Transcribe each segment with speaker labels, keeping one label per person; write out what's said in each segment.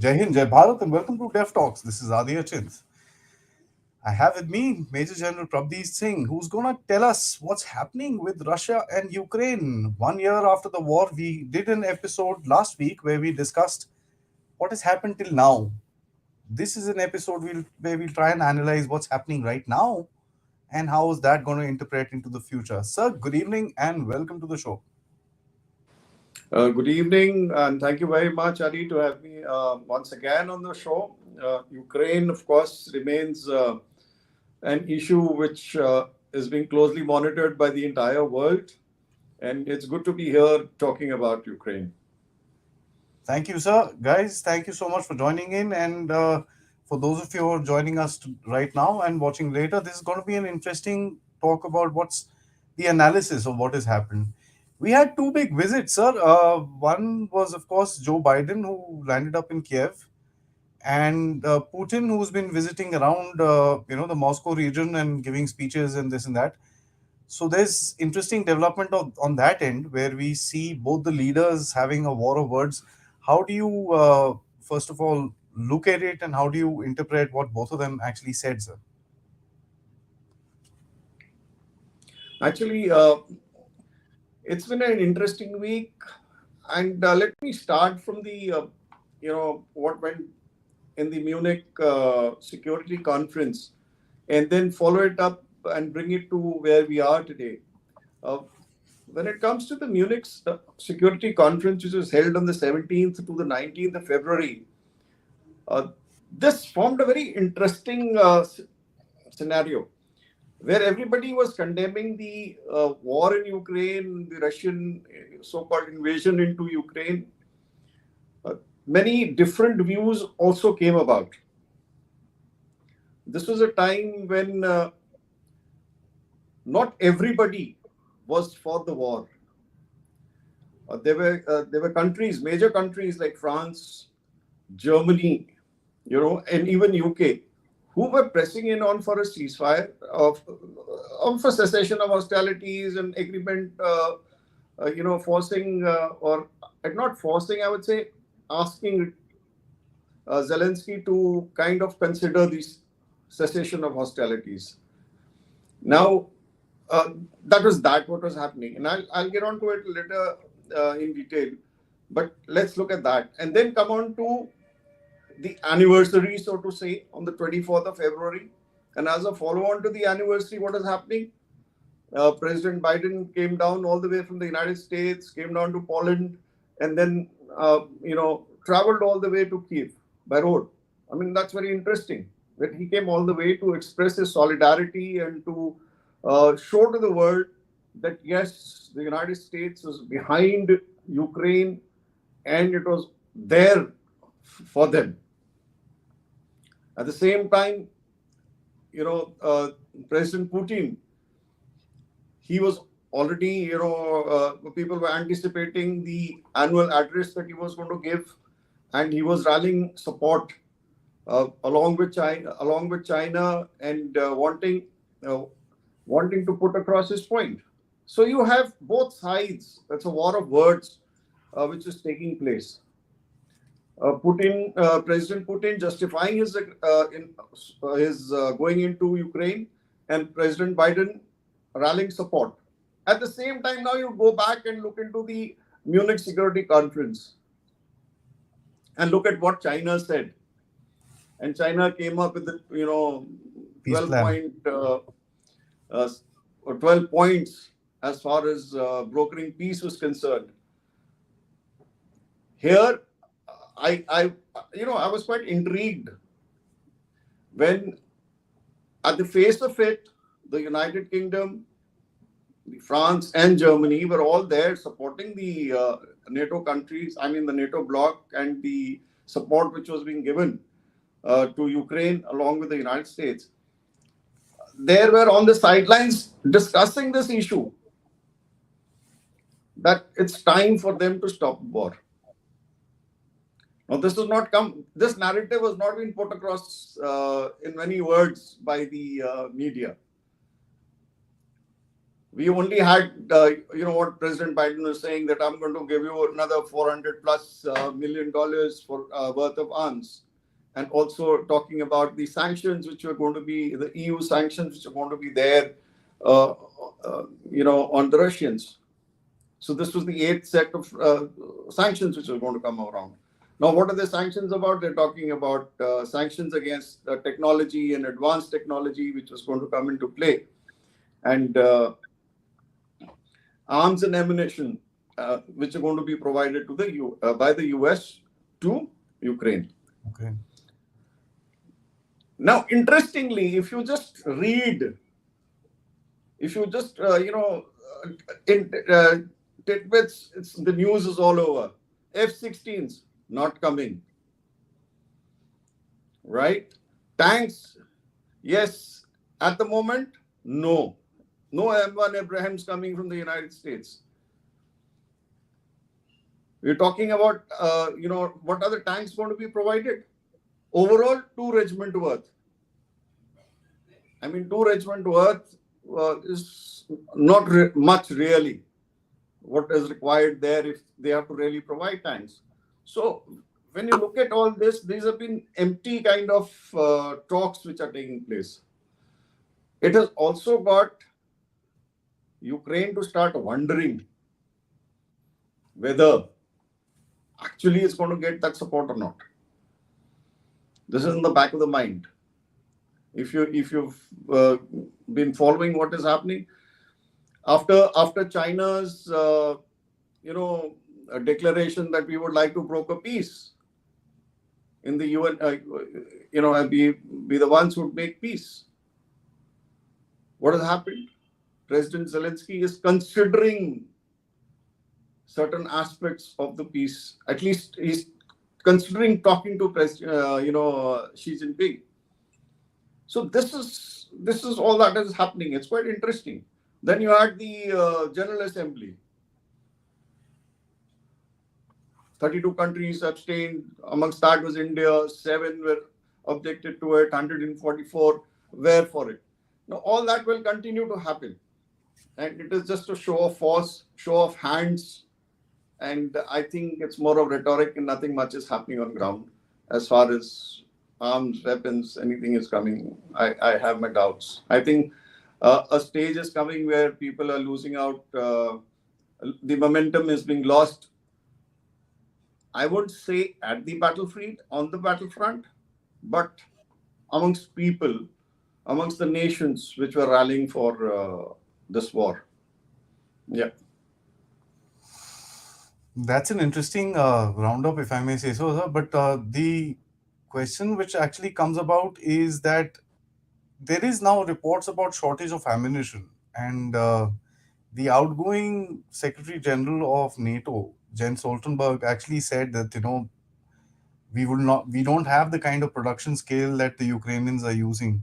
Speaker 1: Jai Hind, Jai Bharat, and welcome to Dev Talks. This is Aadi. I have with me Major General Prabdeep Singh, who's going to tell us what's happening with Russia and Ukraine. 1 year after the war, we did an episode last week where we discussed what has happened till now. This is an episode where we'll try and analyze what's happening right now and how is that going to interpret into the future. Sir, good evening and welcome to the show.
Speaker 2: Good evening, and thank you very much, Aadi, to have me once again on the show. Ukraine, of course, remains an issue which is being closely monitored by the entire world, and it's good to be here talking about Ukraine.
Speaker 1: Thank you, sir. Guys, thank you so much for joining in. And for those of you who are joining us right now and watching later, this is going to be an interesting talk about what's the analysis of what has happened. We had two big visits, sir. One was, of course, Joe Biden, who landed up in Kiev, and Putin, who's been visiting around, the Moscow region and giving speeches and this and that. So there's interesting development on that end where we see both the leaders having a war of words. How do you, first of all, look at it and how do you interpret what both of them actually said, sir?
Speaker 2: Actually, it's been an interesting week, and let me start from the, what went in the Munich Security Conference, and then follow it up and bring it to where we are today. Uh, when it comes to the Munich Security Conference, which was held on the 17th to the 19th of February, uh, this formed a very interesting scenario where everybody was condemning the war in Ukraine, the Russian so-called invasion into Ukraine. Many different views also came about. This was a time when not everybody was for the war. There were countries, major countries like France, Germany, and even UK, who were pressing in on for a ceasefire for cessation of hostilities and agreement, forcing or not forcing, I would say, asking Zelensky to kind of consider this cessation of hostilities. Now, that was what was happening, and I'll get on to it later in detail. But let's look at that, and then come on to the anniversary, so to say, on the 24th of February. And as a follow-on to the anniversary, what is happening? President Biden came down all the way from the United States, came down to Poland, and then, traveled all the way to Kiev by road. I mean, that's very interesting that he came all the way to express his solidarity and to show to the world that, yes, the United States was behind Ukraine and it was there for them. At the same time, President Putin, he was already, people were anticipating the annual address that he was going to give, and he was rallying support along with China, and wanting to put across his point. So you have both sides. That's a war of words which is taking place. President Putin justifying his going into Ukraine, and President Biden rallying support. At the same time, now you go back and look into the Munich Security Conference and look at what China said. And China came up with the 12 points as far as brokering peace was concerned. Here, I was quite intrigued when, at the face of it, the United Kingdom, France, and Germany were all there supporting the NATO countries. I mean, the NATO bloc, and the support which was being given to Ukraine along with the United States. They were on the sidelines discussing this issue, that it's time for them to stop war. Now, this narrative was not being put across in many words by the media. We only had, what President Biden was saying, that I'm going to give you another 400 plus $1 million for worth of arms. And also talking about the sanctions which are going to be, the EU sanctions which are going to be there, uh, on the Russians. So this was the eighth set of sanctions which are going to come around. Now, what are the sanctions about? They're talking about sanctions against technology and advanced technology which was going to come into play. And arms and ammunition, which are going to be provided to by the US to Ukraine.
Speaker 1: Okay.
Speaker 2: Now, interestingly, if you just read, if you just in tidbits, the news is all over. F-16s not coming, right? Tanks, yes. At the moment, no. No M1 Abrahams coming from the United States. We're talking about, what are the tanks going to be provided? Overall, 2 regiment worth. I mean, 2 regiment worth is not much really what is required there if they have to really provide tanks. So when you look at all this, these have been empty kind of talks which are taking place. It has also got Ukraine to start wondering whether actually it's going to get that support or not. This is in the back of the mind. If you've been following what is happening after China's a declaration that we would like to broker peace in the UN, and be the ones who would make peace. What has happened? President Zelensky is considering certain aspects of the peace. At least he's considering talking to Xi Jinping. So this is all that is happening. It's quite interesting. Then you had the General Assembly. 32 countries abstained. Amongst that was India. 7 were objected to it. 144 were for it. Now all that will continue to happen. And it is just a show of force, show of hands. And I think it's more of rhetoric and nothing much is happening on ground. As far as arms, weapons, anything is coming, I have my doubts. I think a stage is coming where people are losing out. The momentum is being lost. I would say at the battlefield, on the battlefront, but amongst people, amongst the nations which were rallying for this war. Yeah.
Speaker 1: That's an interesting roundup, if I may say so, sir. But the question which actually comes about is that there is now reports about shortage of ammunition, and the outgoing Secretary General of NATO, Jens Stoltenberg, actually said that we don't have the kind of production scale that the Ukrainians are using,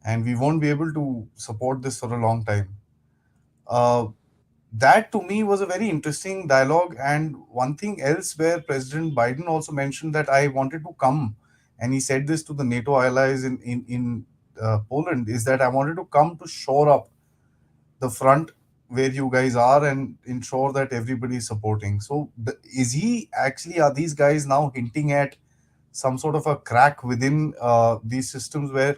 Speaker 1: and we won't be able to support this for a long time. That to me was a very interesting dialogue. And one thing else where President Biden also mentioned that I wanted to come, and he said this to the NATO allies in Poland, is that I wanted to come to shore up the front where you guys are and ensure that everybody is supporting. So are these guys now hinting at some sort of a crack within these systems where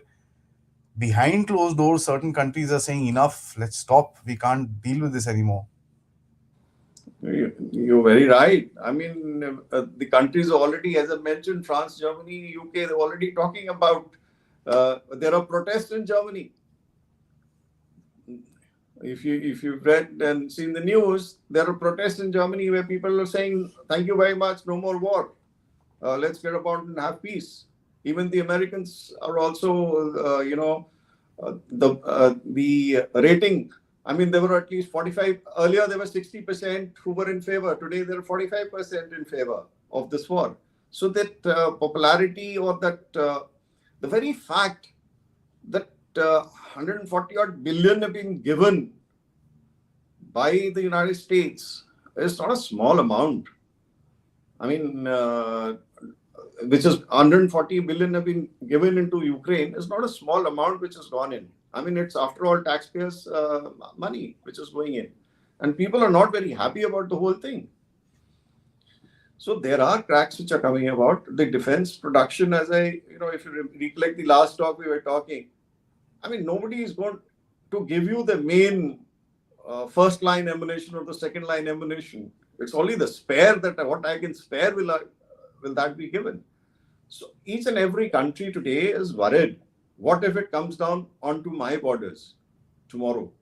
Speaker 1: behind closed doors, certain countries are saying, enough, let's stop, we can't deal with this anymore?
Speaker 2: You're very right. I mean, the countries already, as I mentioned, France, Germany, UK, they're already talking about, there are protests in Germany. If you've read and seen the news, there are protests in Germany where people are saying, thank you very much, no more war. Let's get about and have peace. Even the Americans are also, the rating. I mean, there were at least 45. Earlier, there were 60% who were in favor. Today, there are 45% in favor of this war. So that popularity, or that the very fact that 140 odd billion have been given by the United States is not a small amount. I mean, which is 140 billion have been given into Ukraine, is not a small amount which has gone in. I mean, it's after all taxpayers' money which is going in, and people are not very happy about the whole thing. So there are cracks which are coming about. The defense production, as if you recollect the last talk we were talking, I mean, nobody is going to give you the main first line ammunition or the second line ammunition. It's only the spare that what I can spare will that be given. So each and every country today is worried. What if it comes down onto my borders tomorrow?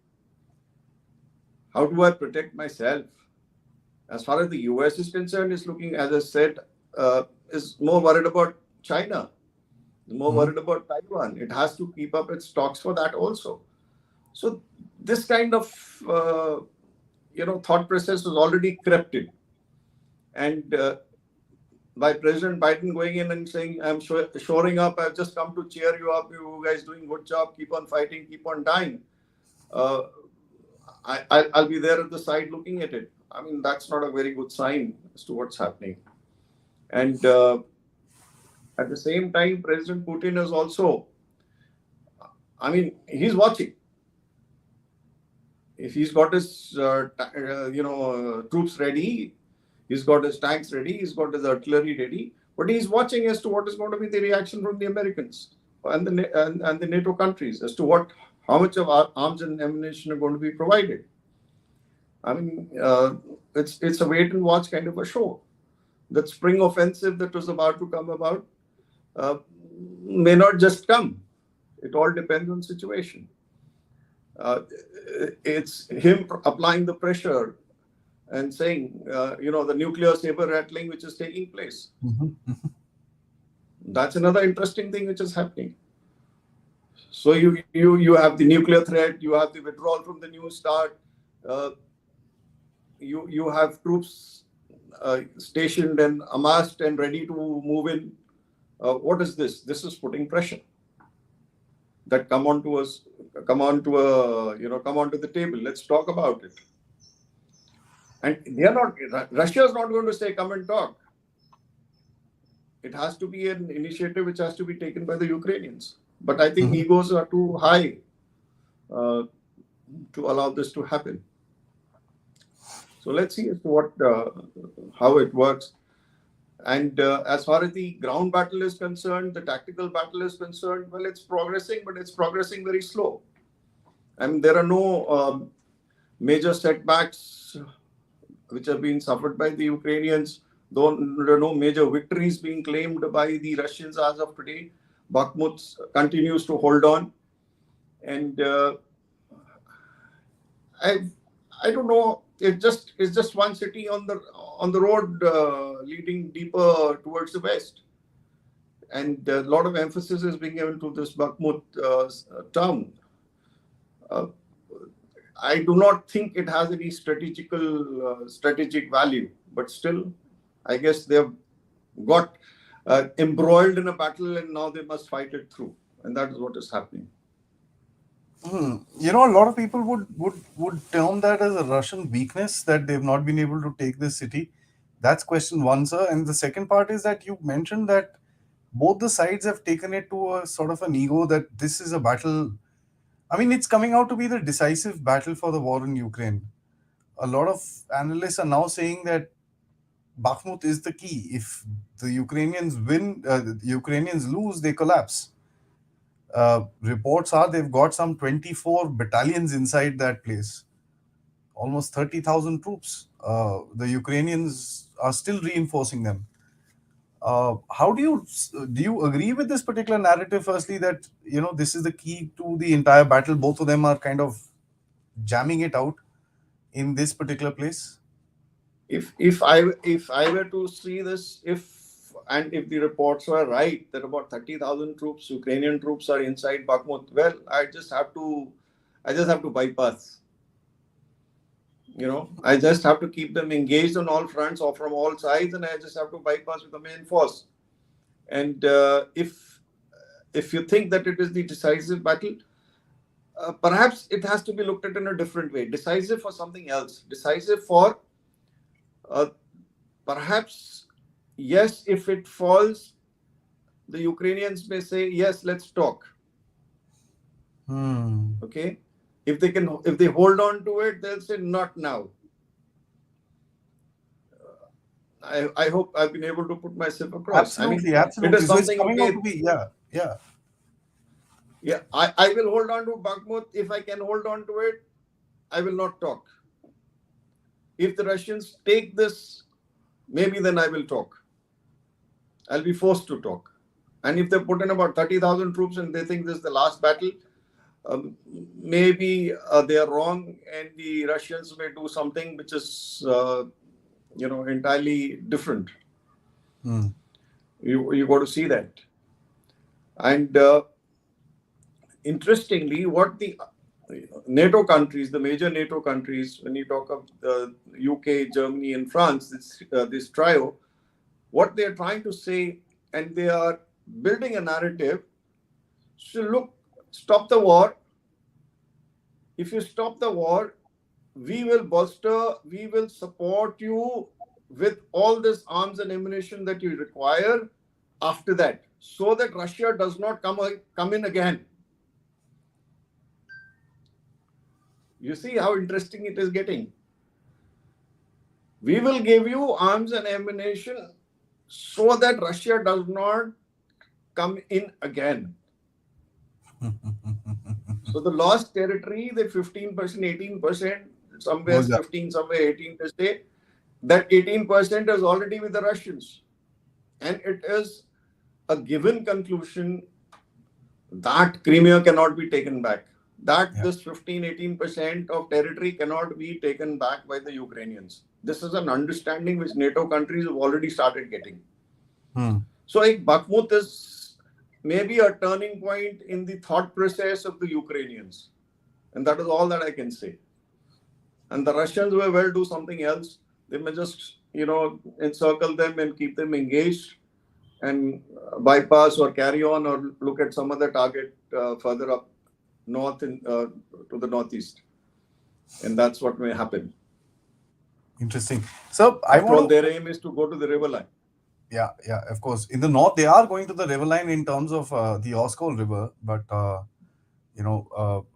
Speaker 2: How do I protect myself? As far as the US is concerned, is looking, as I said, is more worried about China, more
Speaker 1: Mhm.
Speaker 2: worried about Taiwan. It has to keep up its stocks for that also. So this kind of thought process was already crept in, and by President Biden going in and saying, "I'm shoring up. I've just come to cheer you up. You guys doing good job. Keep on fighting. Keep on dying. Uh, I'll be there at the side looking at it." I mean, that's not a very good sign as to what's happening. And at the same time, President Putin is also, I mean, he's watching. If he's got his, troops ready, he's got his tanks ready, he's got his artillery ready, but he's watching as to what is going to be the reaction from the Americans and the NATO countries as to how much of arms and ammunition are going to be provided. I mean, it's a wait and watch kind of a show. That spring offensive that was about to come about uh, may not just come. It all depends on situation. Uh, it's him applying the pressure and saying, the nuclear saber rattling which is taking place.
Speaker 1: Mhm.
Speaker 2: That's another interesting thing which is happening. So you have the nuclear threat, you have the withdrawal from the New START, uh, you have troops stationed and amassed and ready to move in. What is this? This is putting pressure that come on to us, come on to come onto the table. Let's talk about it. And they are not. Russia is not going to say, "Come and talk." It has to be an initiative which has to be taken by the Ukrainians. But I think
Speaker 1: Mhm.
Speaker 2: egos are too high uh, to allow this to happen. So let's see as to how it works. And as far as the ground battle is concerned, the tactical battle is concerned, well, it's progressing, but it's progressing very slow. I mean, there are no major setbacks which have been suffered by the Ukrainians, though there are no major victories being claimed by the Russians as of today. Bakhmut continues to hold on, and I I don't know. It's just one city on the road leading deeper towards the west, and a lot of emphasis is being given to this Bakhmut town. Uh, I do not think it has any strategic value, but still, I guess they've got embroiled in a battle, and now they must fight it through, and that is what is happening.
Speaker 1: A lot of people would term that as a Russian weakness that they've not been able to take this city. That's question one, sir. And the second part is that you mentioned that both the sides have taken it to a sort of an ego that this is a battle. I mean, it's coming out to be the decisive battle for the war in Ukraine. A lot of analysts are now saying that Bakhmut is the key. If the Ukrainians win, the Ukrainians lose, they collapse. Reports are they've got some 24 battalions inside that place, almost 30,000 troops. The Ukrainians are still reinforcing them. How do you agree with this particular narrative? Firstly, that this is the key to the entire battle. Both of them are kind of jamming it out in this particular place.
Speaker 2: If I were to see this, if the reports were right that about 30,000 troops, Ukrainian troops, are inside Bakhmut, well, I just have to bypass. I just have to keep them engaged on all fronts or from all sides, and I just have to bypass with the main force. And if you think that it is the decisive battle, perhaps it has to be looked at in a different way. Decisive for something else. Decisive for uh, perhaps, yes, if it falls, the Ukrainians may say, yes, let's talk.
Speaker 1: Hmm.
Speaker 2: Okay, if they hold on to it, they'll say not now. I hope I've been able to put myself across. I mean,
Speaker 1: Absolutely,
Speaker 2: it is
Speaker 1: absolutely. So it's
Speaker 2: something.
Speaker 1: coming out to
Speaker 2: Okay,
Speaker 1: be, yeah, yeah.
Speaker 2: yeah, I will hold on to Bakhmut if I can hold on to it. I will not talk. If the Russians take this, maybe then I will talk. I'll be forced to talk. And if they put in about 30,000 troops and they think this is the last battle, um, maybe they are wrong, and the Russians may do something which is, entirely different.
Speaker 1: Hmm.
Speaker 2: You got to see that. And interestingly, what the NATO countries, the major NATO countries, when you talk of the UK, Germany, and France, this trio, what they are trying to say, and they are building a narrative. So look, stop the war. If you stop the war, we will bolster, we will support you with all this arms and ammunition that you require after that, so that Russia does not come in again. You see how interesting it is getting. We will give you arms and ammunition so that Russia does not come in again. So the lost territory, the 15%, 18%, somewhere
Speaker 1: Oh, yeah.
Speaker 2: 15, somewhere 18%, that 18% is already with the Russians. And it is a given conclusion that Crimea cannot be taken back. That
Speaker 1: Yeah.
Speaker 2: this 15, 18% of territory cannot be taken back by the Ukrainians. This is an understanding which NATO countries have already started getting.
Speaker 1: Hmm.
Speaker 2: So Bakhmut is maybe a turning point in the thought process of the Ukrainians. And that is all that I can say. And the Russians may well do something else. They may just, encircle them and keep them engaged and bypass or carry on or look at some other target further up north to the northeast. And that's what may happen.
Speaker 1: Interesting. So I
Speaker 2: After
Speaker 1: want
Speaker 2: all,
Speaker 1: to,
Speaker 2: their aim is to go to the river line.
Speaker 1: yeah, yeah, of course. In the north, they are going to the river line in terms of the Oskol River, but you know,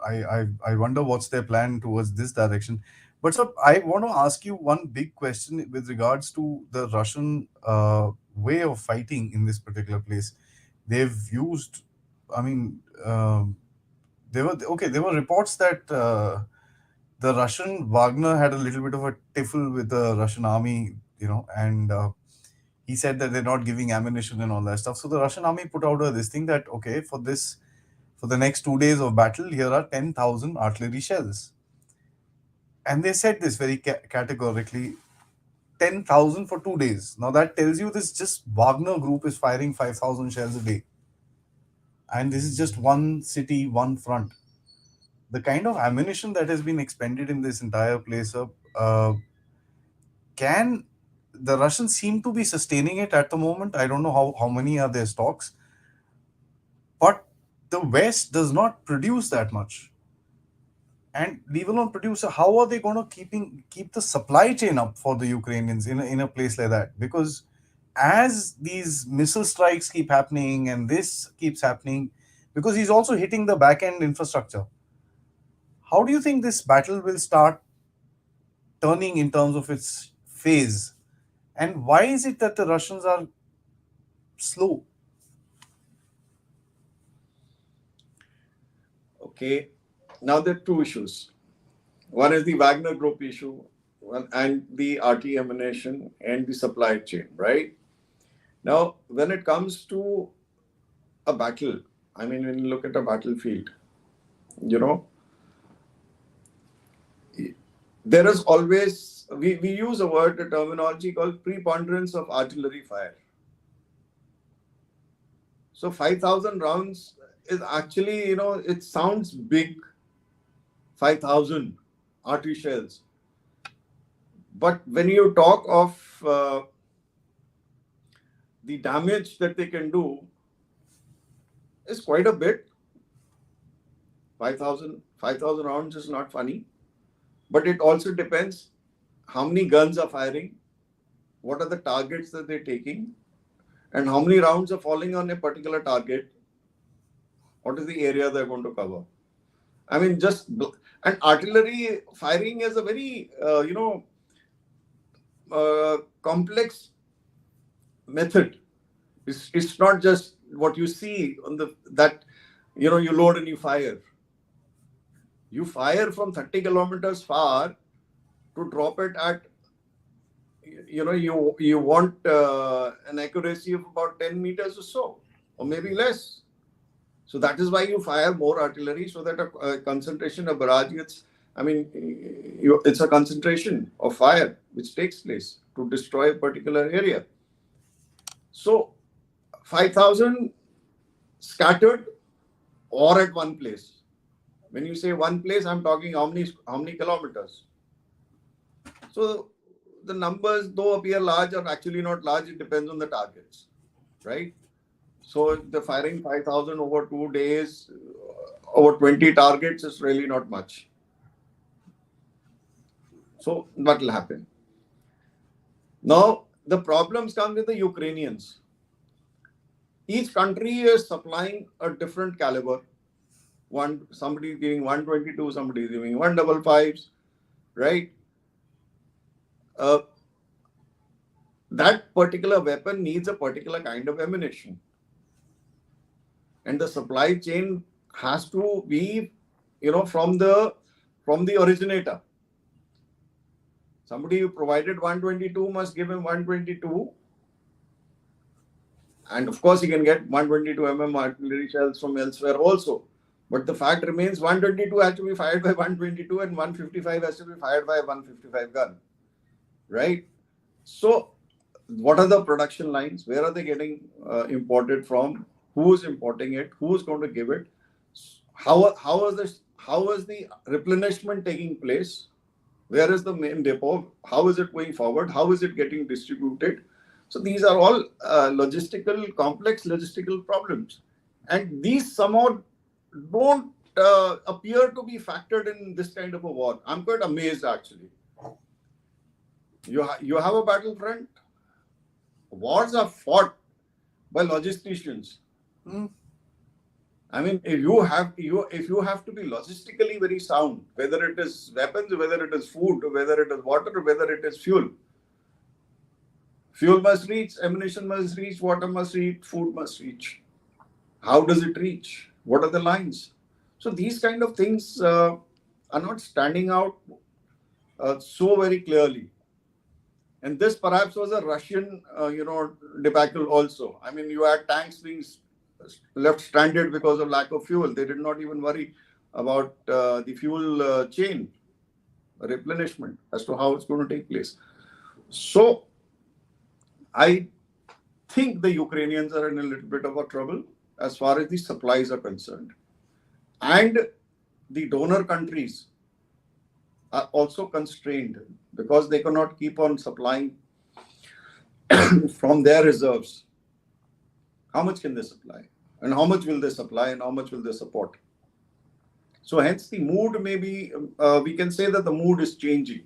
Speaker 1: I wonder what's their plan towards this direction. But so I want to ask you one big question with regards to the Russian way of fighting in this particular place. They've used, I mean, there were okay. There were reports that the Russian Wagner had a little bit of a tiffle with the Russian army, and he said that they're not giving ammunition and all that stuff. So the Russian army put out this thing that okay, for the next 2 days of battle, here are 10,000 artillery shells. And they said this very categorically, 10,000 for 2 days. Now that tells you this just Wagner group is firing 5,000 shells a day. And this is just one city, one front. The kind of ammunition that has been expended in this entire place, can the Russians seem to be sustaining it at the moment? I don't know how many are their stocks, but the West does not produce that much. And leave alone producer, how are they going to keep the supply chain up for the Ukrainians in a place like that? Because as these missile strikes keep happening and this keeps happening, because he's also hitting the back end infrastructure. How do you think this battle will start turning in terms of its phase? And why is it that the Russians are slow?
Speaker 2: Okay. Now there are two issues. One is the Wagner Group issue, and the RT ammunition and the supply chain, right? Now, when it comes to a battle, I mean, when you look at a battlefield, you know, there is always, we use a terminology called preponderance of artillery fire. So 5,000 rounds is actually, it sounds big, 5,000 artillery shells. But when you talk of the damage that they can do, is quite a bit. 5,000 rounds is not funny. But it also depends how many guns are firing, what are the targets that they're taking, and how many rounds are falling on a particular target. What is the area they're going to cover? I mean, and artillery firing is a very, complex method. It's not just what you see on that, you load and you fire. You fire from 30 kilometers far to drop it at, you want an accuracy of about 10 meters or so, or maybe less. So that is why you fire more artillery, so that a concentration of barrage gets, I mean, it's a concentration of fire which takes place to destroy a particular area. So 5,000 scattered or at one place. When you say one place, I'm talking how many kilometers. So the numbers, though appear large, are actually not large. It depends on the targets, right? So if the firing 5,000 over 2 days, over 20 targets is really not much. So what will happen? Now the problems come with the Ukrainians. Each country is supplying a different caliber. Somebody is giving 122, somebody is giving 155s, right? That particular weapon needs a particular kind of ammunition, and the supply chain has to be, from the originator. Somebody who provided 122 must give him 122, and of course he can get 122 artillery shells from elsewhere also. But the fact remains, 122 has to be fired by 122, and 155 has to be fired by a 155 gun, right? So what are the production lines? Where are they getting imported from? Who is importing it? Who is going to give it? How is the replenishment taking place? Where is the main depot? How is it going forward? How is it getting distributed? So these are all complex logistical problems, and these somehow don't appear to be factored in this kind of a war. I'm quite amazed, actually. You have a battlefront. Wars are fought by logisticians. I mean, if you have to be logistically very sound, whether it is weapons, whether it is food, whether it is water, whether it is fuel. Fuel must reach, ammunition must reach, water must reach, food must reach. How does it reach? What are the lines? So these kind of things are not standing out so very clearly. And this perhaps was a Russian, debacle also. I mean, you had tanks being left stranded because of lack of fuel. They did not even worry about the fuel chain replenishment as to how it's going to take place. So I think the Ukrainians are in a little bit of a trouble as far as the supplies are concerned. And the donor countries are also constrained because they cannot keep on supplying from their reserves. How much can they supply? And how much will they supply, and how much will they support? So hence the mood may be, we can say that the mood is changing.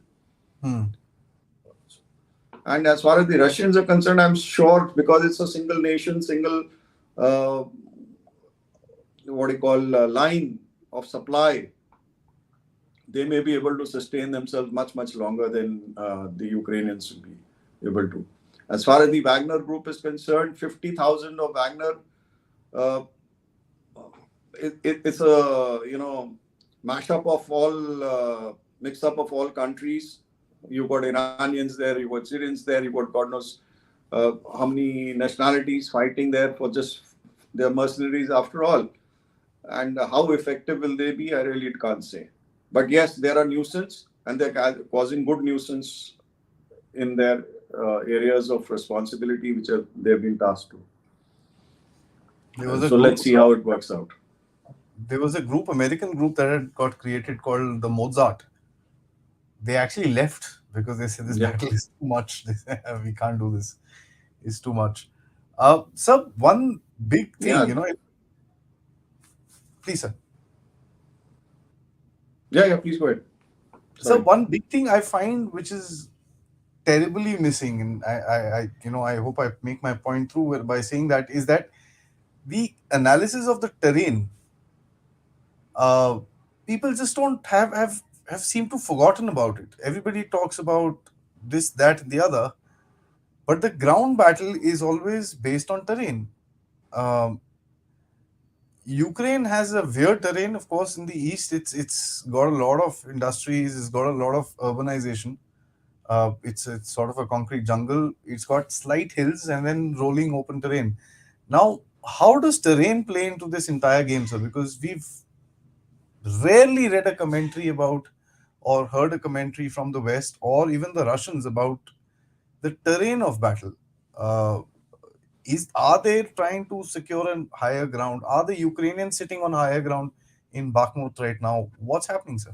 Speaker 2: And as far as the Russians are concerned, I'm sure because it's a single nation, single, line of supply, they may be able to sustain themselves much, much longer than the Ukrainians will be able to. As far as the Wagner group is concerned, 50,000 of Wagner, it's a, mashup of all, mix up of all countries. You've got Iranians there, you've got Syrians there, you've got God knows how many nationalities fighting there for just their mercenaries after all. And how effective will they be? I really can't say. But yes, they are a nuisance, and they're causing good nuisance in their areas of responsibility which they've been tasked to. So let's see how it works out.
Speaker 1: There was a American group that had got created called the Mozart. They actually left because they said this battle is too much. They said, we can't do this. It's too much. So one big thing, please, sir.
Speaker 2: Yeah, please go ahead.
Speaker 1: Sorry. So one big thing I find which is terribly missing, and I hope I make my point through by saying that, is that the analysis of the terrain uh, people just don't have seemed to forgotten about it. Everybody talks about this, that, and the other, but the ground battle is always based on terrain. Um, Ukraine has a weird terrain, of course. In the east, it's got a lot of industries, it's got a lot of urbanization. It's sort of a concrete jungle. It's got slight hills and then rolling open terrain. Now, how does terrain play into this entire game, sir? Because we've rarely read a commentary about or heard a commentary from the West or even the Russians about the terrain of battle. Uh, are they trying to secure a higher ground? Are the Ukrainians sitting on higher ground in Bakhmut right now? What's happening, sir?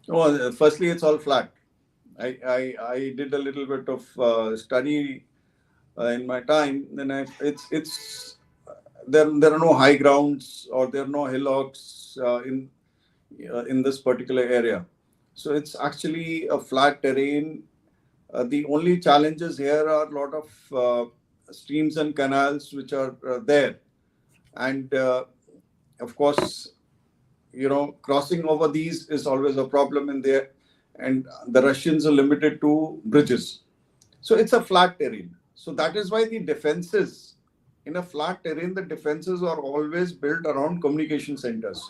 Speaker 2: Well, firstly, it's all flat. I did a little bit of study in my time. Then it's there are no high grounds or there are no hillocks in this particular area. So it's actually a flat terrain. The only challenges here are a lot of streams and canals which are there, and of course, crossing over these is always a problem in there, and the Russians are limited to bridges. So it's a flat terrain. So that is why the defenses in a flat terrain, the defenses are always built around communication centers.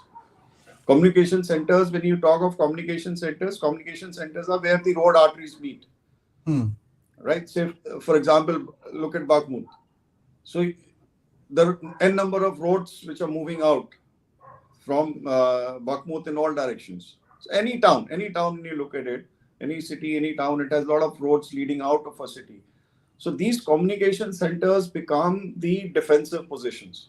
Speaker 2: Communication centers, when you talk of communication centers are where the road arteries meet,
Speaker 1: Hmm.
Speaker 2: right? Say, for example, look at Bakhmut. So there are n number of roads which are moving out from Bakhmut in all directions. So any town when you look at it, any city, any town, it has a lot of roads leading out of a city. So these communication centers become the defensive positions.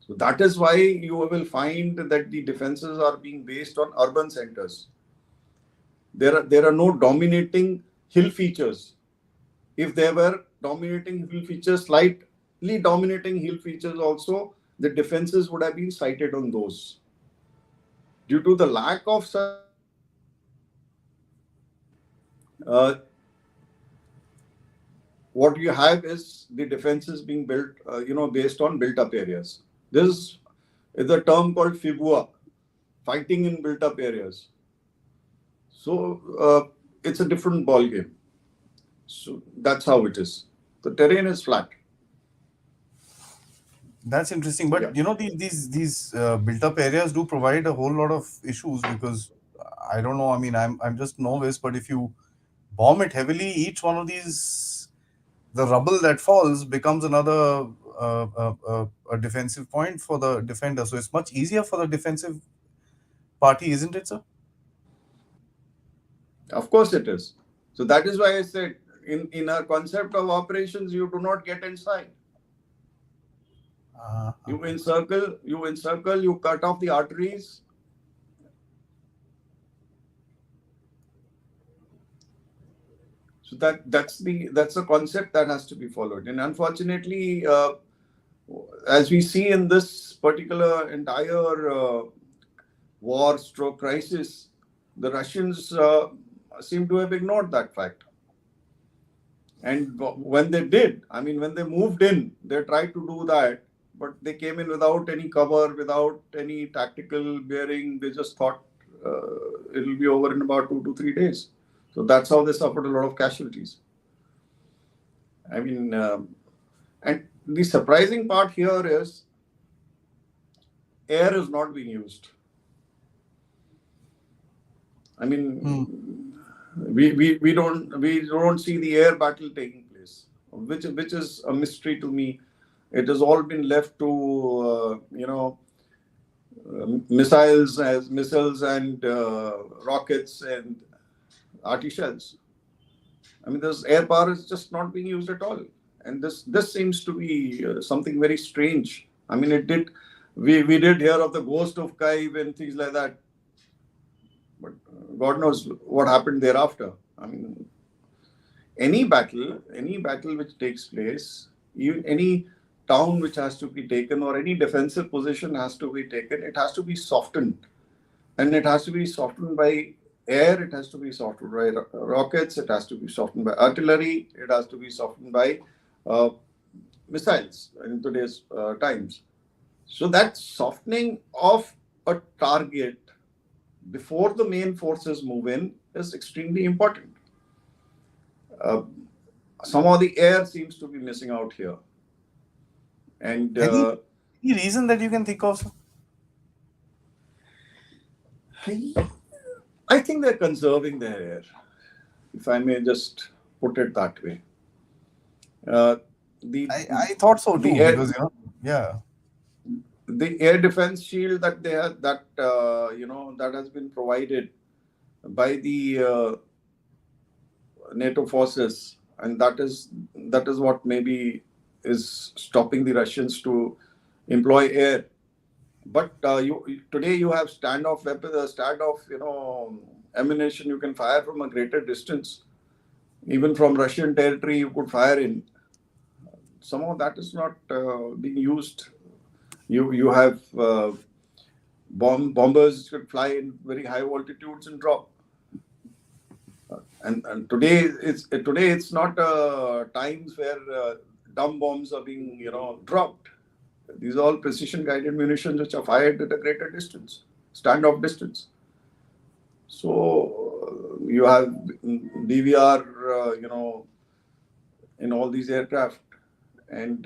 Speaker 2: So that is why you will find that the defenses are being based on urban centers. There are no dominating hill features. If there were dominating hill features, slightly dominating hill features also, the defenses would have been sited on those. Due to the lack of such uh, what you have is the defenses being built, based on built-up areas. This is a term called FIBUA, fighting in built-up areas. So it's a different ball game. So that's how it is. The terrain is flat.
Speaker 1: That's interesting,
Speaker 2: Yeah.
Speaker 1: but these built up areas do provide a whole lot of issues because I don't know. I mean, I'm just novice, but if you bomb it heavily, each one of these, the rubble that falls becomes another a defensive point for the defender. So it's much easier for the defensive party, isn't it, sir?
Speaker 2: Of course it is. So that is why I said in our concept of operations, you do not get inside.
Speaker 1: Uh,
Speaker 2: You cut off the arteries. So that's the concept that has to be followed. And unfortunately, as we see in this particular entire war stroke crisis, the Russians seem to have ignored that fact. And when they did, I mean, when they moved in, they tried to do that, but they came in without any cover, without any tactical bearing. They just thought it'll be over in about 2 to 3 days. So that's how they suffered a lot of casualties. I mean, and the surprising part here is air is not being used. I
Speaker 1: hmm.
Speaker 2: mean, we don't see the air battle taking place, which is a mystery to me. It has all been left to missiles and rockets and arty shells. I mean, this air power is just not being used at all, and this seems to be something very strange. I mean, it did. We did hear of the ghost of Kyiv and things like that, but God knows what happened thereafter. I mean, any battle which takes place, even any town which has to be taken or any defensive position has to be taken, it has to be softened, and it has to be softened by air, it has to be softened by rockets, it has to be softened by artillery, it has to be softened by uh, missiles in today's times. So that softening of a target before the main forces move in is extremely important. Uh, some of the air seems to be missing out here. And
Speaker 1: Any any reason that you can think of, sir?
Speaker 2: I think they're conserving their air, if I may just put it that way. Uh, the
Speaker 1: I thought so
Speaker 2: the
Speaker 1: too,
Speaker 2: air
Speaker 1: because yeah.
Speaker 2: the air defense shield that they have, that that has been provided by the NATO forces, and that is what maybe is stopping the Russians to employ air. But today you have standoff weapons, standoff ammunition you can fire from a greater distance. Even from Russian territory, you could fire in. Some of that is not being used. You have bombers could fly in very high altitudes and drop. And today it's not times where dumb bombs are being dropped. These are all precision guided munitions which are fired at a greater distance, standoff distance. So you have DVR, in all these aircraft, and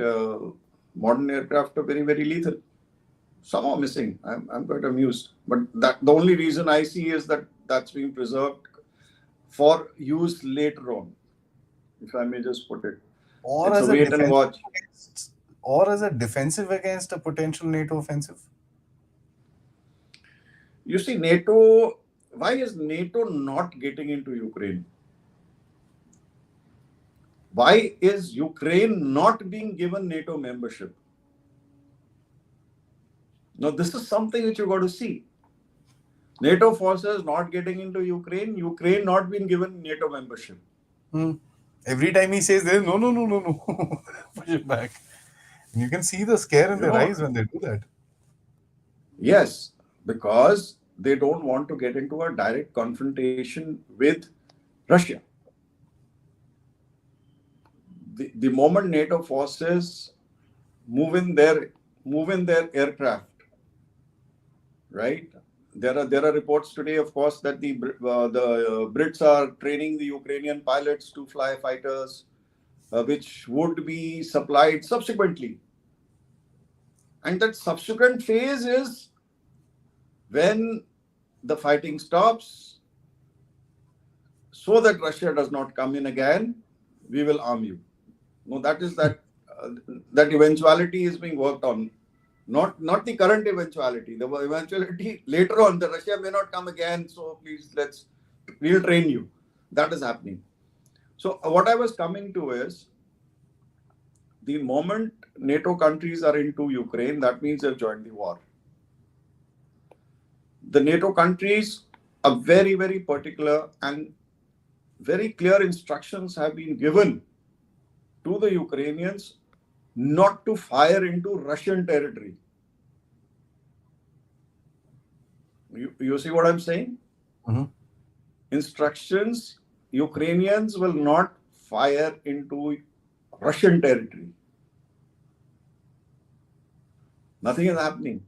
Speaker 2: modern aircraft are very, very lethal. Some are missing. I'm quite amused, but that the only reason I see is that that's being preserved for use later on, if I may just put it.
Speaker 1: Or
Speaker 2: It's a
Speaker 1: as a
Speaker 2: wait and
Speaker 1: defensive
Speaker 2: watch.
Speaker 1: against, or as a defensive against a potential NATO offensive.
Speaker 2: You see, NATO. Why is NATO not getting into Ukraine? Why is Ukraine not being given NATO membership? Now, this is something which you got to see. NATO forces not getting into Ukraine, Ukraine not being given NATO membership.
Speaker 1: Every time he says this, no, no, no, no, no, push it back. And you can see the scare in
Speaker 2: You
Speaker 1: their
Speaker 2: know,
Speaker 1: eyes when they do that.
Speaker 2: yes, because they don't want to get into a direct confrontation with Russia. The moment NATO forces move in their aircraft, right? There are reports today, of course, that the Brits are training the Ukrainian pilots to fly fighters, which would be supplied subsequently. And that subsequent phase is when the fighting stops, so that Russia does not come in again, we will arm you. No, that eventuality is being worked on. Not the current eventuality. The eventuality later on, the Russia may not come again, so please we'll train you. That is happening. So what I was coming to is, the moment NATO countries are into Ukraine, that means they've joined the war. The NATO countries are very, very particular, and very clear instructions have been given to the Ukrainians not to fire into Russian territory. You see what I'm saying?
Speaker 1: Mm-hmm.
Speaker 2: Instructions: Ukrainians will not fire into Russian territory. Nothing is happening.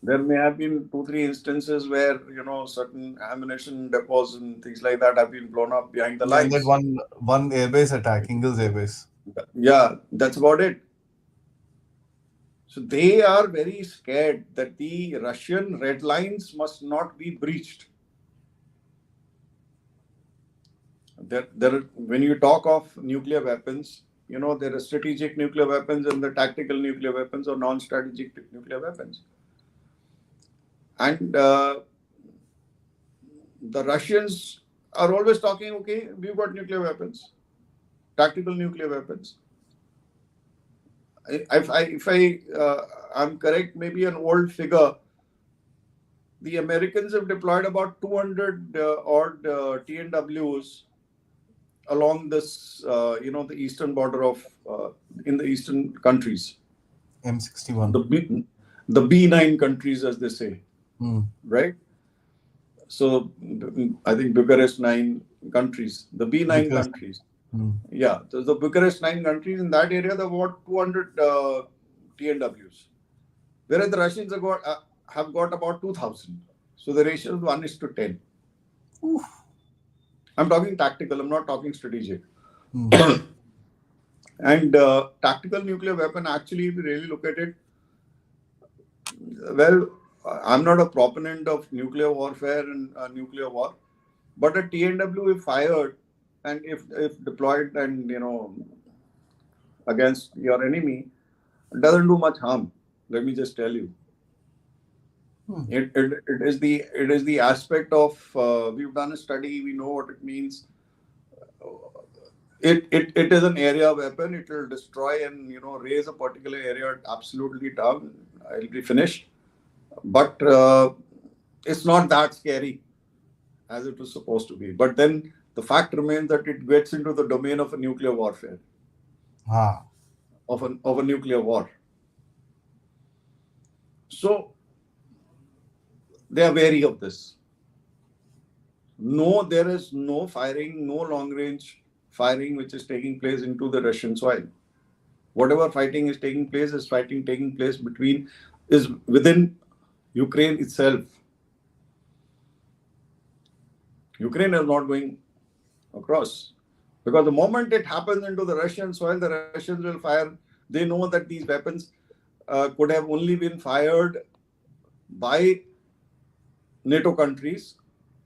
Speaker 2: There may have been 2-3 instances where certain ammunition depots and things like that have been blown up behind the
Speaker 1: Yeah, and that
Speaker 2: lines.
Speaker 1: one airbase attack, Ingalls airbase.
Speaker 2: Yeah, that's about it. So they are very scared that the Russian red lines must not be breached. When you talk of nuclear weapons, there are strategic nuclear weapons and the tactical nuclear weapons, or non-strategic nuclear weapons. And the Russians are always talking, okay, we've got nuclear weapons, tactical nuclear weapons. If I'm correct, maybe an old figure, the Americans have deployed about 200 odd TNWs along this, the eastern border of in the eastern countries.
Speaker 1: M61.
Speaker 2: The B9 countries, as they say, right? So I think Bucharest 9 countries, the B9
Speaker 1: Because
Speaker 2: countries. Yeah, so the Bucharest 9 countries, in that area, there were about 200 TNWs. whereas the Russians have got about 2,000. So the ratio is 1:10.
Speaker 1: Oof.
Speaker 2: I'm talking tactical, I'm not talking strategic.
Speaker 1: Hmm.
Speaker 2: And tactical nuclear weapon, actually, if you really look at it, well, I'm not a proponent of nuclear warfare and nuclear war, but a TNW, if fired and if deployed and against your enemy, doesn't do much harm. Let me just tell you.
Speaker 1: Hmm.
Speaker 2: It is the aspect of we've done a study, we know what it means. It is an area weapon. It will destroy and raise a particular area absolutely down. I'll be finished. But it's not that scary as it was supposed to be. But then the fact remains that it gets into the domain of a nuclear warfare,
Speaker 1: Ah.
Speaker 2: of a nuclear war. So they are wary of this. No, there is no firing, no long range firing which is taking place into the Russian soil. Whatever fighting is taking place is fighting taking place is within Ukraine itself. Ukraine is not going across, because the moment it happens into the Russian soil, the Russians will fire. They know that these weapons could have only been fired by NATO countries,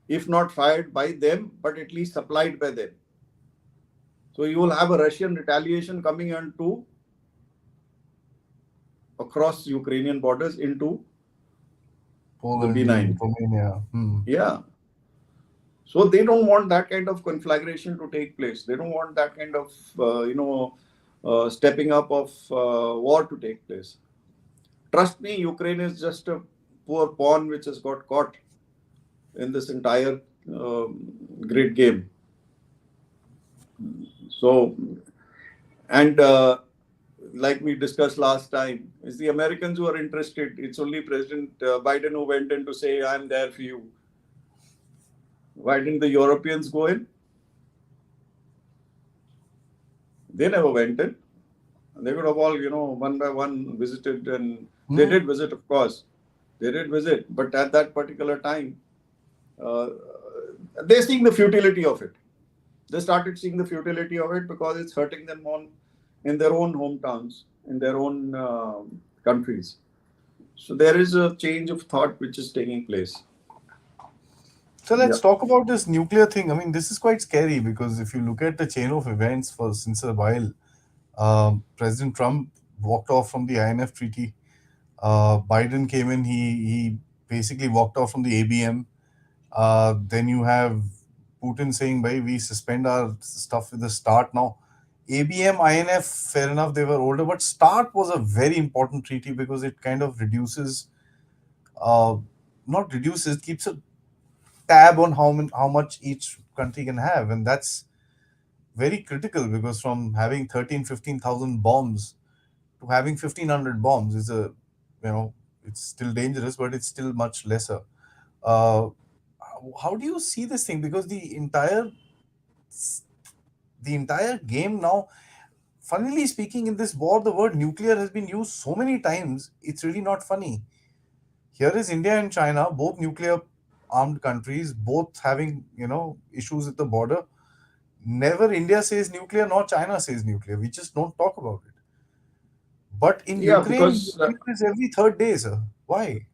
Speaker 2: if not fired by them, but at least supplied by them. So you will have a Russian retaliation coming into across Ukrainian borders into the
Speaker 1: Poland,
Speaker 2: B9.
Speaker 1: Romania. Hmm.
Speaker 2: Yeah. So they don't want that kind of conflagration to take place. They don't want that kind of, stepping up of war to take place. Trust me, Ukraine is just a poor pawn which has got caught in this entire great game. So, and like we discussed last time, it's the Americans who are interested. It's only President Biden who went in to say, I'm there for you. Why didn't the Europeans go in? They never went in. They could have all, one by one visited, and they
Speaker 1: Hmm.
Speaker 2: did visit, of course. They did visit, but at that particular time, uh, they're seeing the futility of it. They started seeing the futility of it because it's hurting them in their own hometowns, in their own countries. So there is a change of thought which is taking place.
Speaker 1: So
Speaker 2: Yeah.
Speaker 1: let's talk about this nuclear thing. I mean, this is quite scary because if you look at the chain of events for since a while, President Trump walked off from the INF treaty. Biden came in. He basically walked off from the ABM. Then you have Putin saying, "Bhai, we suspend our stuff with the START now." ABM, INF, fair enough, they were older, but START was a very important treaty because it kind of reduces, uh, not reduces, keeps a tab on how much each country can have, and that's very critical because from having 13, 15,000 bombs to having 1,500 bombs is a, you know, it's still dangerous, but it's still much lesser. Uh, how do you see this thing? Because the entire game now, funnily speaking, in this war, the word nuclear has been used so many times. It's really not funny. Here is India and China, both nuclear armed countries, both having issues at the border. Never India says nuclear, nor China says nuclear. We just don't talk about it. But in
Speaker 2: Yeah,
Speaker 1: Ukraine,
Speaker 2: because
Speaker 1: nuclear is every third day, sir. Why?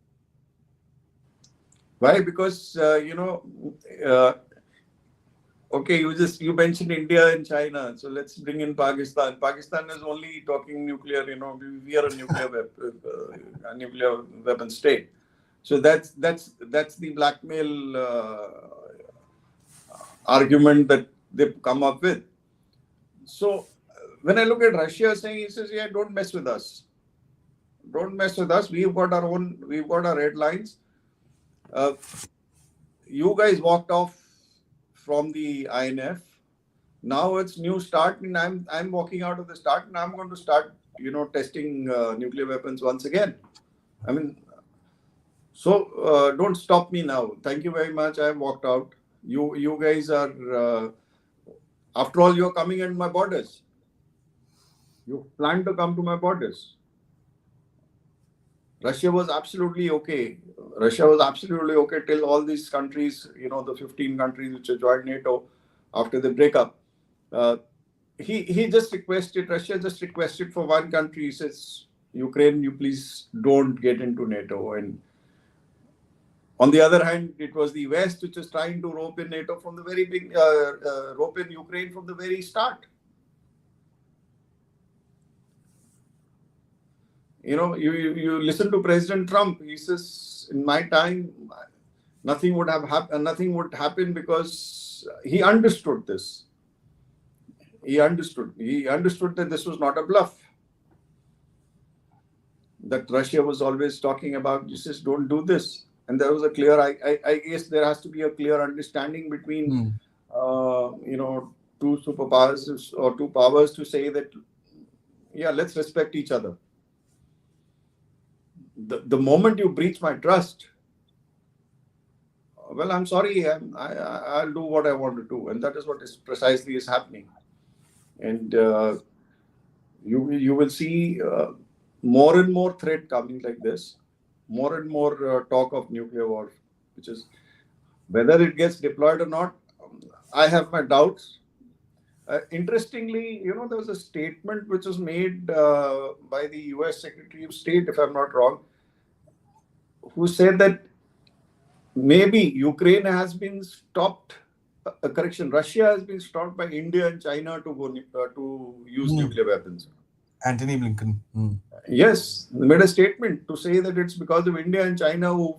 Speaker 2: why? Because uh, okay, you mentioned India and China, so let's bring in Pakistan. Pakistan is only talking nuclear. We are a nuclear weapon state. So that's the blackmail argument that they've come up with. So when I look at Russia saying, he says, yeah, don't mess with us. Don't mess with us. We've got our red lines. Uh, you guys walked off from the INF. Now it's new start, and I'm walking out of the start, and I'm going to start, testing nuclear weapons once again. I mean, so don't stop me now. Thank you very much. I've walked out. You guys are, after all, you're coming at my borders. You plan to come to my borders. Russia was absolutely okay. Russia was absolutely okay till all these countries, the 15 countries which have joined NATO after the breakup. Uh, he just requested, Russia just requested for one country. He says, Ukraine, you please don't get into NATO. And on the other hand, it was the West which was trying to rope in NATO from the very big, rope in Ukraine from the very start. You listen to President Trump. He says, in my time, nothing would happen because he understood this. He understood. He understood that this was not a bluff. That Russia was always talking about. He says, don't do this. And there was a clear. I guess there has to be a clear understanding between,
Speaker 1: Hmm.
Speaker 2: two superpowers or two powers to say that, yeah, let's respect each other. The moment you breach my trust, well, I'm sorry, I'll do what I want to do, and that is what is precisely is happening. And you will see more and more threat coming like this, more and more talk of nuclear war, which is whether it gets deployed or not. I have my doubts. Interestingly, there was a statement which was made by the U.S. Secretary of State, if I'm not wrong, who said that maybe Ukraine has been stopped. Correction, Russia has been stopped by India and China to use
Speaker 1: Hmm.
Speaker 2: nuclear weapons.
Speaker 1: Anthony Blinken. Hmm.
Speaker 2: Yes, they made a statement to say that it's because of India and China who,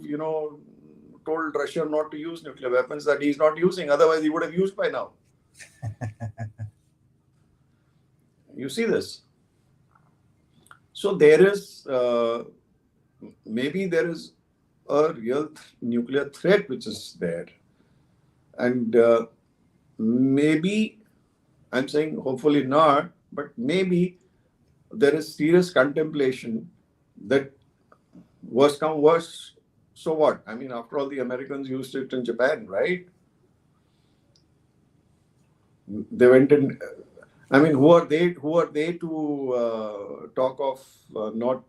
Speaker 2: told Russia not to use nuclear weapons that he's not using. Otherwise, he would have used by now. You see this. So there is maybe there is a real nuclear threat which is there, and maybe I'm saying hopefully not, but maybe there is serious contemplation that worse come worse. So what? I mean, after all, the Americans used it in Japan, right? They went in. I mean, who are they? Who are they to talk of not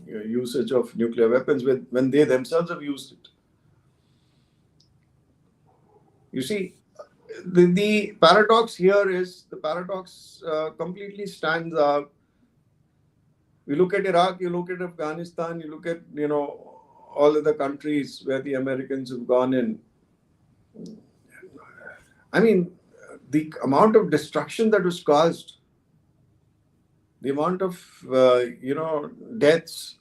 Speaker 2: usage of nuclear weapons when they themselves have used it? You see, the paradox here is the paradox completely stands out. You look at Iraq, you look at Afghanistan, you look at all of the countries where the Americans have gone in. I mean, the amount of destruction that was caused, the amount of deaths,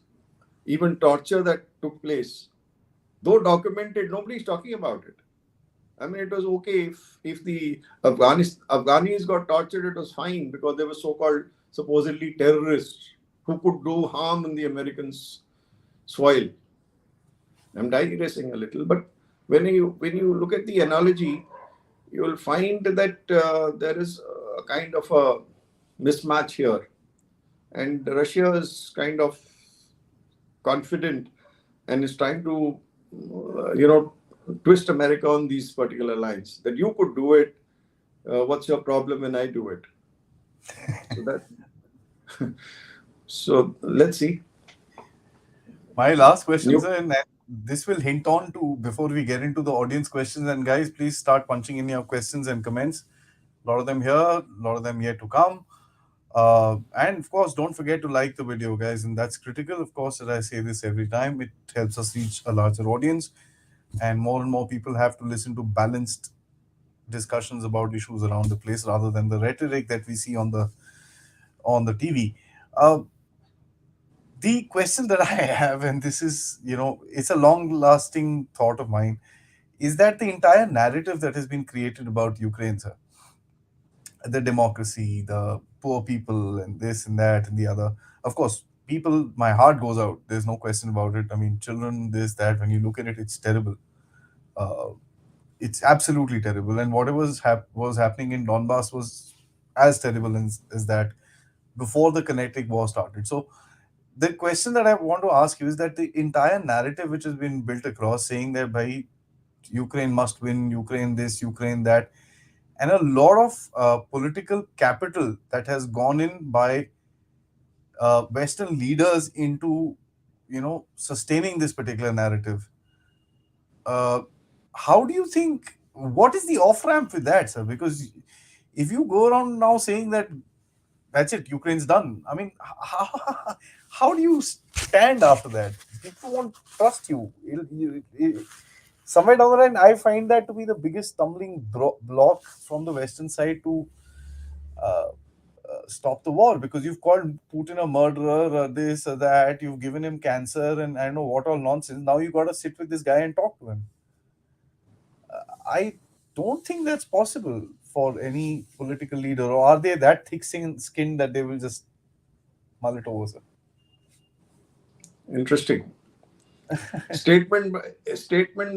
Speaker 2: even torture that took place, though documented, nobody's talking about it. I mean, it was okay if the Afghanis got tortured, it was fine because they were so-called supposedly terrorists who could do harm in the Americans' soil. I'm digressing a little, but when you look at the analogy, you will find that there is a kind of a mismatch here, and Russia is kind of confident and is trying to, twist America on these particular lines that you could do it. What's your problem when I do it? So that. So let's see.
Speaker 1: My last question,
Speaker 2: New.
Speaker 1: sir, and this will hint on to before we get into the audience questions. And guys, please start punching in your questions and comments. A lot of them here, a lot of them yet to come. And of course, don't forget to like the video, guys. And that's critical, of course, as I say this every time. It helps us reach a larger audience, and more people have to listen to balanced discussions about issues around the place rather than the rhetoric that we see on the TV. Uh, the question that I have, and this is, it's a long lasting thought of mine, is that the entire narrative that has been created about Ukraine, sir, the democracy, the poor people, and this and that and the other. Of course, people, my heart goes out. There's no question about it. I mean, children, this, that, when you look at it, it's terrible. Uh, it's absolutely terrible. And whatever was happening in Donbass was as terrible as that before the kinetic war started. So, the question that I want to ask you is that the entire narrative which has been built across saying that by Ukraine must win, Ukraine this, Ukraine that, and a lot of political capital that has gone in by Western leaders into sustaining this particular narrative. Uh, how do you think? What is the off ramp with that, sir? Because if you go around now saying that that's it, Ukraine's done. I mean, how do you stand after that? People won't trust you. Somewhere down the line, I find that to be the biggest stumbling block from the Western side to uh, stop the war, because you've called Putin a murderer, this or that, you've given him cancer, and I don't know what all nonsense. Now you got to sit with this guy and talk to him. I don't think that's possible for any political leader, or are they that thick-skinned that they will just mull it over, sir?
Speaker 2: Interesting. Statement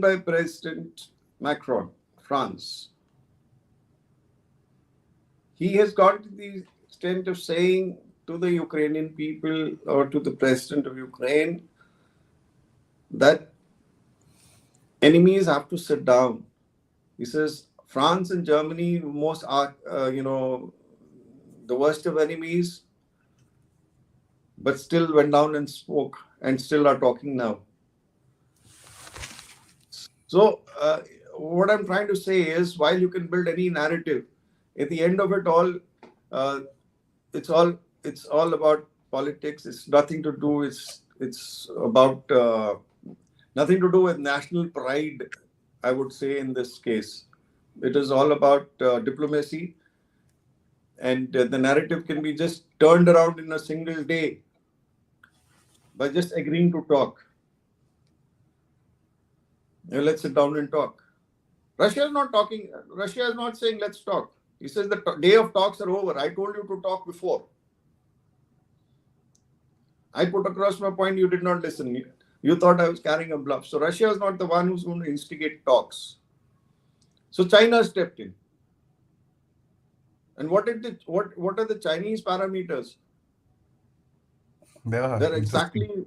Speaker 2: by President Macron, France. He has got to the extent of saying to the Ukrainian people or to the president of Ukraine that enemies have to sit down. He says France and Germany most are, the worst of enemies, but still went down and spoke and still are talking now. So what I'm trying to say is, while you can build any narrative, at the end of it all, uh, it's all about politics. It's nothing to do. It's about nothing to do with national pride. I would say in this case, it is all about diplomacy, and the narrative can be just turned around in a single day by just agreeing to talk. Let's sit down and talk. Russia is not talking. Russia is not saying let's talk. He says the day of talks are over. I told you to talk before. I put across my point. You did not listen. You thought I was carrying a bluff. So Russia is not the one who's going to instigate talks. So China stepped in. And what are the Chinese parameters? They're exactly.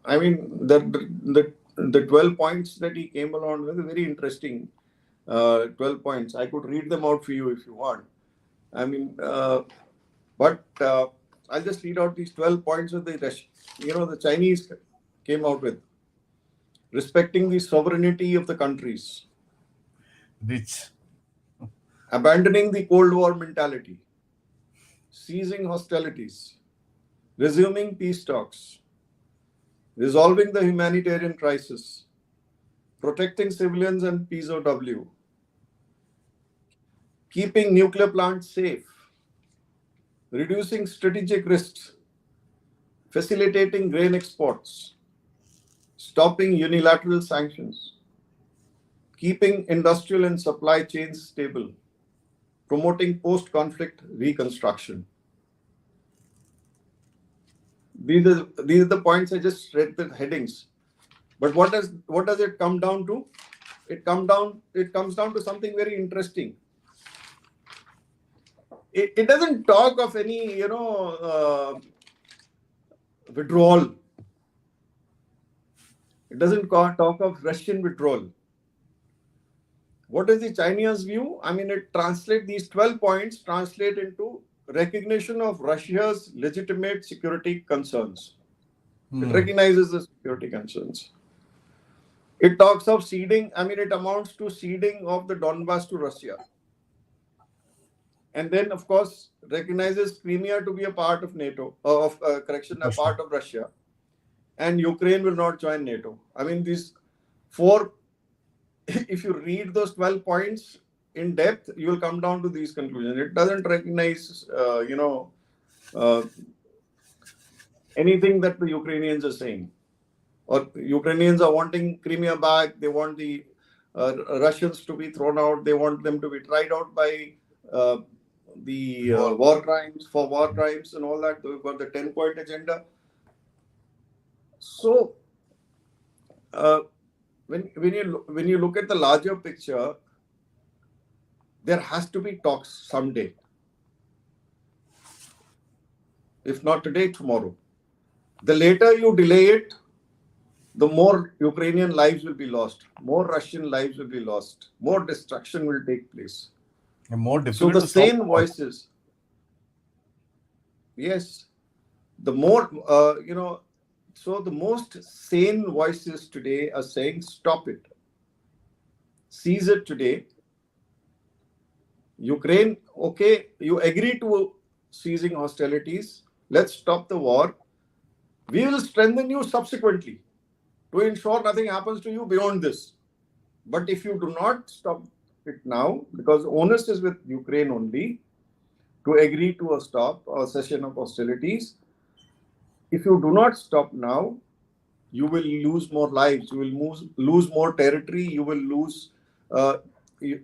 Speaker 2: I mean, the 12 points that he came along with are very interesting. 12 points. I could read them out for you if you want. I mean, but I'll just read out these 12 points that the Chinese came out with. Respecting the sovereignty of the countries.
Speaker 1: Rich.
Speaker 2: Abandoning the Cold War mentality. Ceasing hostilities. Resuming peace talks. Resolving the humanitarian crisis. Protecting civilians and POW. Keeping nuclear plants safe. Reducing strategic risks. Facilitating grain exports. Stopping unilateral sanctions. Keeping industrial and supply chains stable. Promoting post-conflict reconstruction. These are the points. I just read the headings. But what does it come down to? It comes down to something very interesting. It doesn't talk of any withdrawal. It doesn't talk of Russian withdrawal. What is the Chinese view? I mean, it translates these 12 points translate into recognition of Russia's legitimate security concerns. It recognizes the security concerns. It talks of ceding. I mean, it amounts to ceding of the Donbass to Russia. And then, of course, recognizes Crimea to be a part of NATO, a part of Russia. And Ukraine will not join NATO. I mean, these four, if you read those 12 points in depth, you will come down to these conclusions. It doesn't recognize, anything that the Ukrainians are saying. Or Ukrainians are wanting Crimea back. They want the Russians to be thrown out. They want them to be tried out by war crimes and all that. They've got the 10-point agenda. So when you look at the larger picture, there has to be talks someday. If not today, tomorrow. The later you delay it, the more Ukrainian lives will be lost, more Russian lives will be lost, more destruction will take place.
Speaker 1: And more difficult.
Speaker 2: So the same voices, yes, the more So the most sane voices today are saying, stop it, seize it today. Ukraine, okay, you agree to ceasing hostilities. Let's stop the war. We will strengthen you subsequently to ensure nothing happens to you beyond this. But if you do not stop it now, because onus is with Ukraine only to agree to a stop or cessation of hostilities, if you do not stop now, you will lose more lives, you will lose more territory, you will lose uh,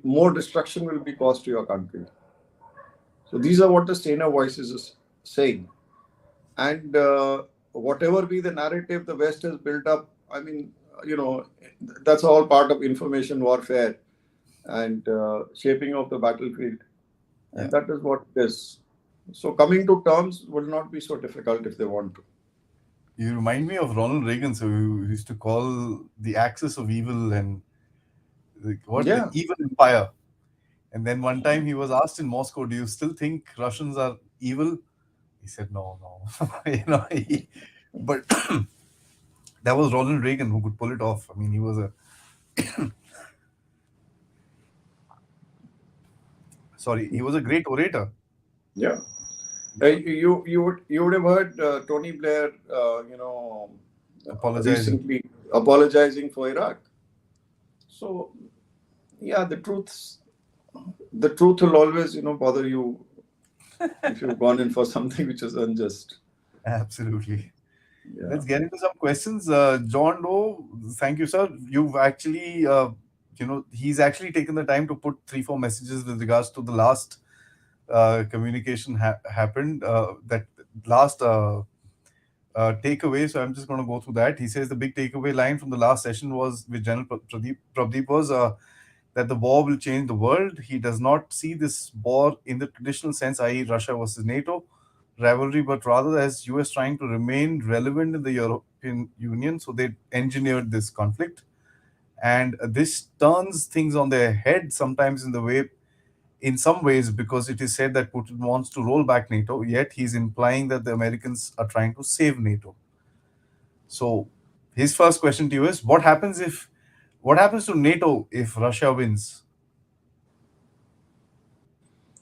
Speaker 2: more destruction will be caused to your country. So these are what the saner voices is saying. And whatever be the narrative the West has built up, I mean, that's all part of information warfare and shaping of the battlefield.
Speaker 1: Yeah.
Speaker 2: And that is what it is. So coming to terms will not be so difficult if they want to.
Speaker 1: You remind me of Ronald Reagan, so who used to call the axis of evil and the
Speaker 2: Yeah.
Speaker 1: evil empire. And then one time he was asked in Moscow, "Do you still think Russians are evil?" He said, "No, no." But that was Ronald Reagan who could pull it off. I mean, he was a he was a great orator.
Speaker 2: Yeah.
Speaker 1: Yeah.
Speaker 2: You would have heard Tony Blair,
Speaker 1: Apologizing.
Speaker 2: recently apologizing for Iraq. So yeah, the truth will always bother you if you've gone in for something which is unjust.
Speaker 1: Absolutely.
Speaker 2: Yeah.
Speaker 1: Let's get into some questions. John Doe, thank you, sir. You've actually, he's actually taken the time to put 3, 4 messages with regards to the last communication happened. That last takeaway. So I'm just going to go through that. He says the big takeaway line from the last session was with General Prabdeep was that the war will change the world. He does not see this war in the traditional sense, i.e., Russia versus NATO rivalry, but rather as US trying to remain relevant in the European Union. So they engineered this conflict. And this turns things on their head sometimes in some ways, because it is said that Putin wants to roll back NATO, yet he's implying that the Americans are trying to save NATO. So his first question to you is what happens to NATO if Russia wins?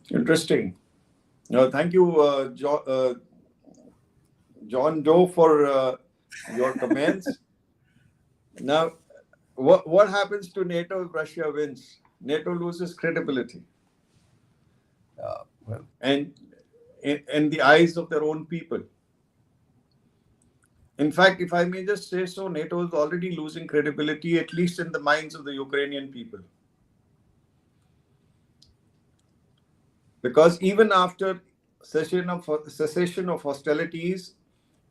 Speaker 2: Interesting. Thank you, John Doe, for your comments. Now, what happens to NATO if Russia wins? NATO loses credibility
Speaker 1: Well,
Speaker 2: and in the eyes of their own people. In fact, if I may just say so, NATO is already losing credibility, at least in the minds of the Ukrainian people. Because even after cessation of hostilities,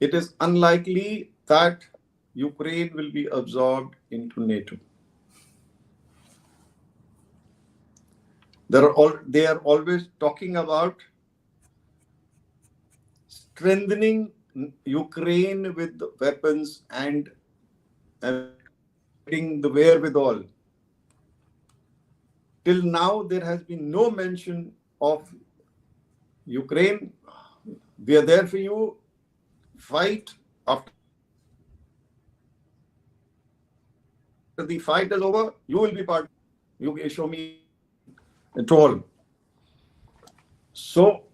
Speaker 2: it is unlikely that Ukraine will be absorbed into NATO. They are always talking about strengthening Ukraine with weapons and providing the wherewithal. Till now, there has been no mention of Ukraine. We are there for you. Fight. After the fight is over, you will be part. You will show me at all. So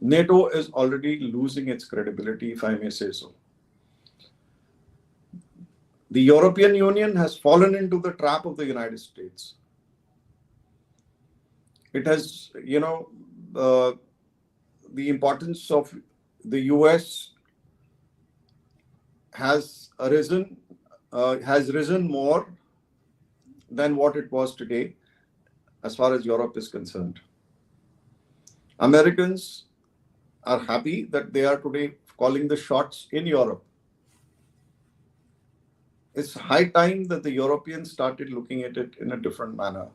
Speaker 2: NATO is already losing its credibility, if I may say so. The European Union has fallen into the trap of the United States. It has, the importance of the US has risen more than what it was today as far as Europe is concerned. Americans are happy that they are today calling the shots in Europe. It's high time that the Europeans started looking at it in a different manner.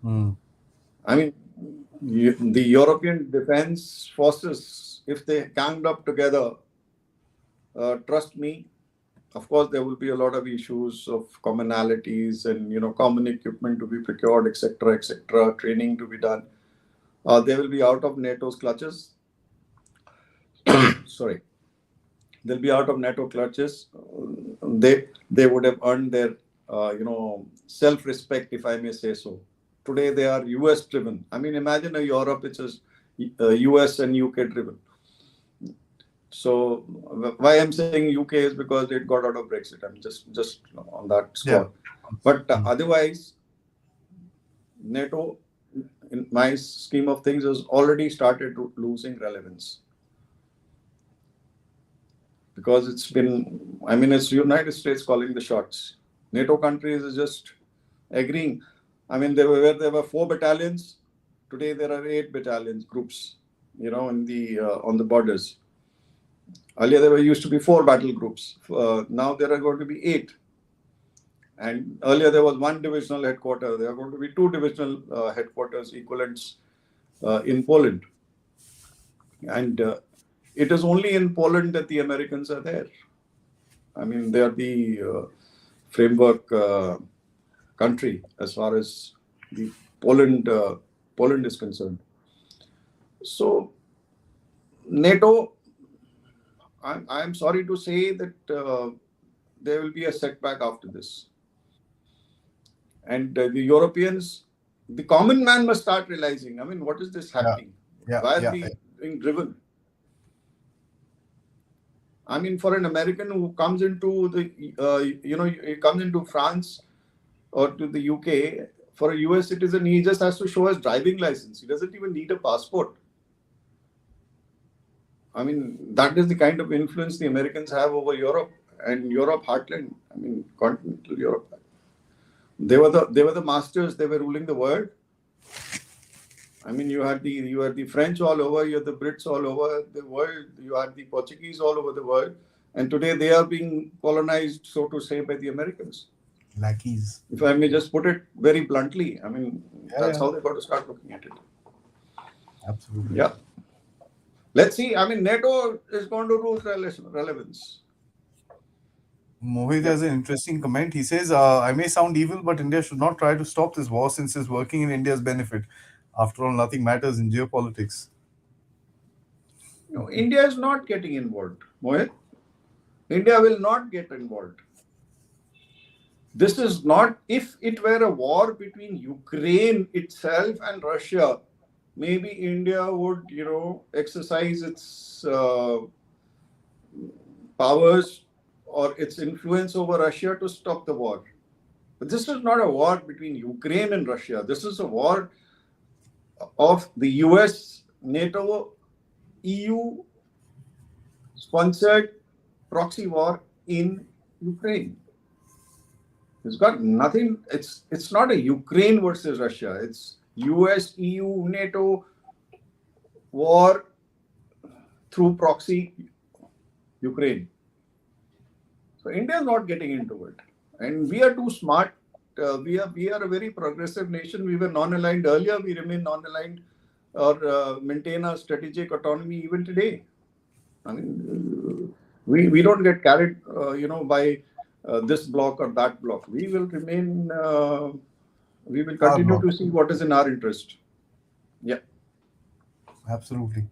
Speaker 2: I mean, the European defense forces, if they ganged up together, trust me, of course, there will be a lot of issues of commonalities and common equipment to be procured, etc., training to be done. They will be out of NATO's clutches. Sorry, they'll be out of NATO clutches. They would have earned their self-respect, if I may say so. Today they are US driven. I mean, imagine a Europe which is US and UK driven. So why I'm saying UK is because it got out of Brexit. I'm just on that
Speaker 1: Yeah.
Speaker 2: score. But
Speaker 1: Mm.
Speaker 2: otherwise, NATO, in my scheme of things, has already started losing relevance, because it's been, I mean, it's United States calling the shots. NATO countries are just agreeing. I mean, there were 4 battalions. Today there are 8 battalions groups, in the on the borders. Earlier there were used to be 4 battle groups. Now there are going to be 8. And earlier there was 1 divisional headquarters. There are going to be 2 divisional headquarters equivalents in Poland. And it is only in Poland that the Americans are there. I mean, they are the framework country as far as the Poland is concerned. So NATO, I'm sorry to say that there will be a setback after this. And the Europeans, the common man must start realizing, I mean, what is this happening?
Speaker 1: Yeah.
Speaker 2: Why are
Speaker 1: Yeah.
Speaker 2: we being driven? I mean, for an American who comes into he comes into France or to the UK, for a US citizen, he just has to show his driving license. He doesn't even need a passport. I mean, that is the kind of influence the Americans have over Europe and Europe heartland. I mean, continental Europe. They were the masters. They were ruling the world. I mean, you had the French all over, you had the Brits all over the world, you had the Portuguese all over the world, and today they are being colonized, so to say, by the Americans.
Speaker 1: Lackeys.
Speaker 2: If I may just put it very bluntly, I mean, that's how they got to start looking at it.
Speaker 1: Absolutely.
Speaker 2: Yeah. Let's see. I mean, NATO is going to lose relevance.
Speaker 1: Mohit has an interesting comment. He says, I may sound evil, but India should not try to stop this war since it's working in India's benefit. After all, nothing matters in geopolitics.
Speaker 2: India is not getting involved, Mohit. India will not get involved. This is not, if it were a war between Ukraine itself and Russia, maybe India would, exercise its powers or its influence over Russia to stop the war. But this is not a war between Ukraine and Russia. This is a war of the US, NATO, EU sponsored proxy war in Ukraine. It's got nothing. It's not a Ukraine versus Russia. It's US, EU, NATO war through proxy Ukraine. So India is not getting into it, and we are too smart. We are a very progressive nation. We were non-aligned earlier. We remain non-aligned or maintain our strategic autonomy even today. I mean, we don't get carried, by this block or that block. We will remain. We will continue to see what is in our interest. Yeah.
Speaker 1: Absolutely.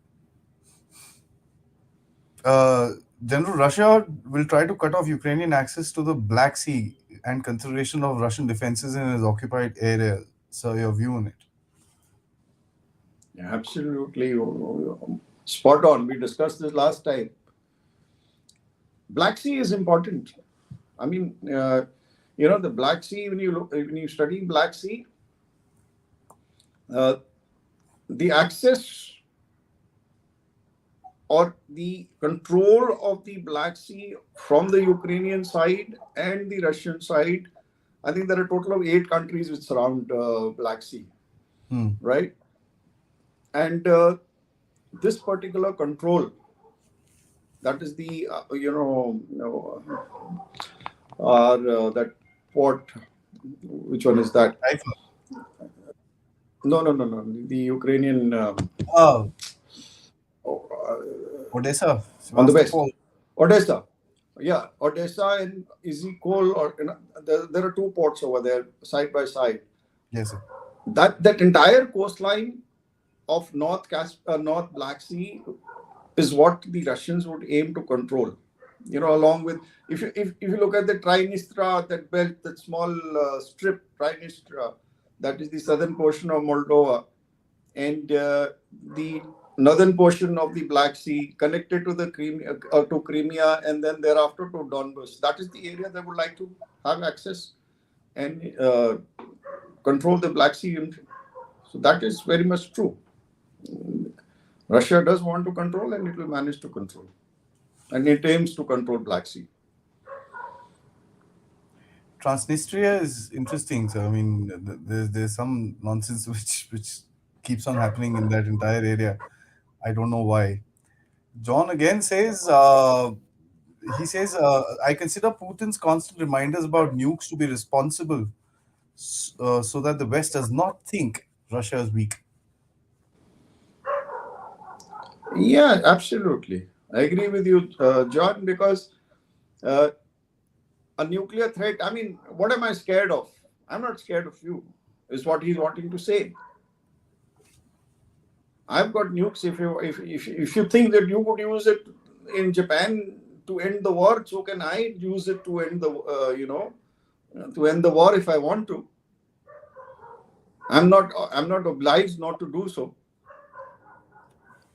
Speaker 1: General, Russia will try to cut off Ukrainian access to the Black Sea and consideration of Russian defenses in its occupied area. So, your view on it?
Speaker 2: Yeah, absolutely. Spot on. We discussed this last time. Black Sea is important. I mean, the Black Sea, when you study Black Sea, the access or the control of the Black Sea from the Ukrainian side and the Russian side, I think there are a total of 8 countries which surround Black Sea, right? And this particular control, that is the, that port, which one is that? No. The Ukrainian.
Speaker 1: Odessa.
Speaker 2: On the west. Odessa. Yeah, Odessa and Izikol, or there are 2 ports over there side by side.
Speaker 1: Yes, sir.
Speaker 2: That entire coastline of North Black Sea is what the Russians would aim to control. Along with, if you look at the Trinistra, that belt, that small strip, Trinistra, that is the southern portion of Moldova, and the northern portion of the Black Sea, connected to the Crimea, and then thereafter to Donbas. That is the area that would like to have access and control the Black Sea. So that is very much true. Russia does want to control, and it will manage to control, and it aims to control Black Sea.
Speaker 1: Transnistria is interesting. So I mean, there's some nonsense which keeps on happening in that entire area. I don't know why. John again says, he says, I consider Putin's constant reminders about nukes to be responsible, so that the West does not think Russia is weak.
Speaker 2: Yeah, absolutely. I agree with you, John, because uh, a nuclear threat, I mean, what am I scared of? I'm not scared of you, is what he's wanting to say. I've got nukes. If you think that you could use it in Japan to end the war, so can I use it to end the to end the war if I want to. I'm not obliged not to do so.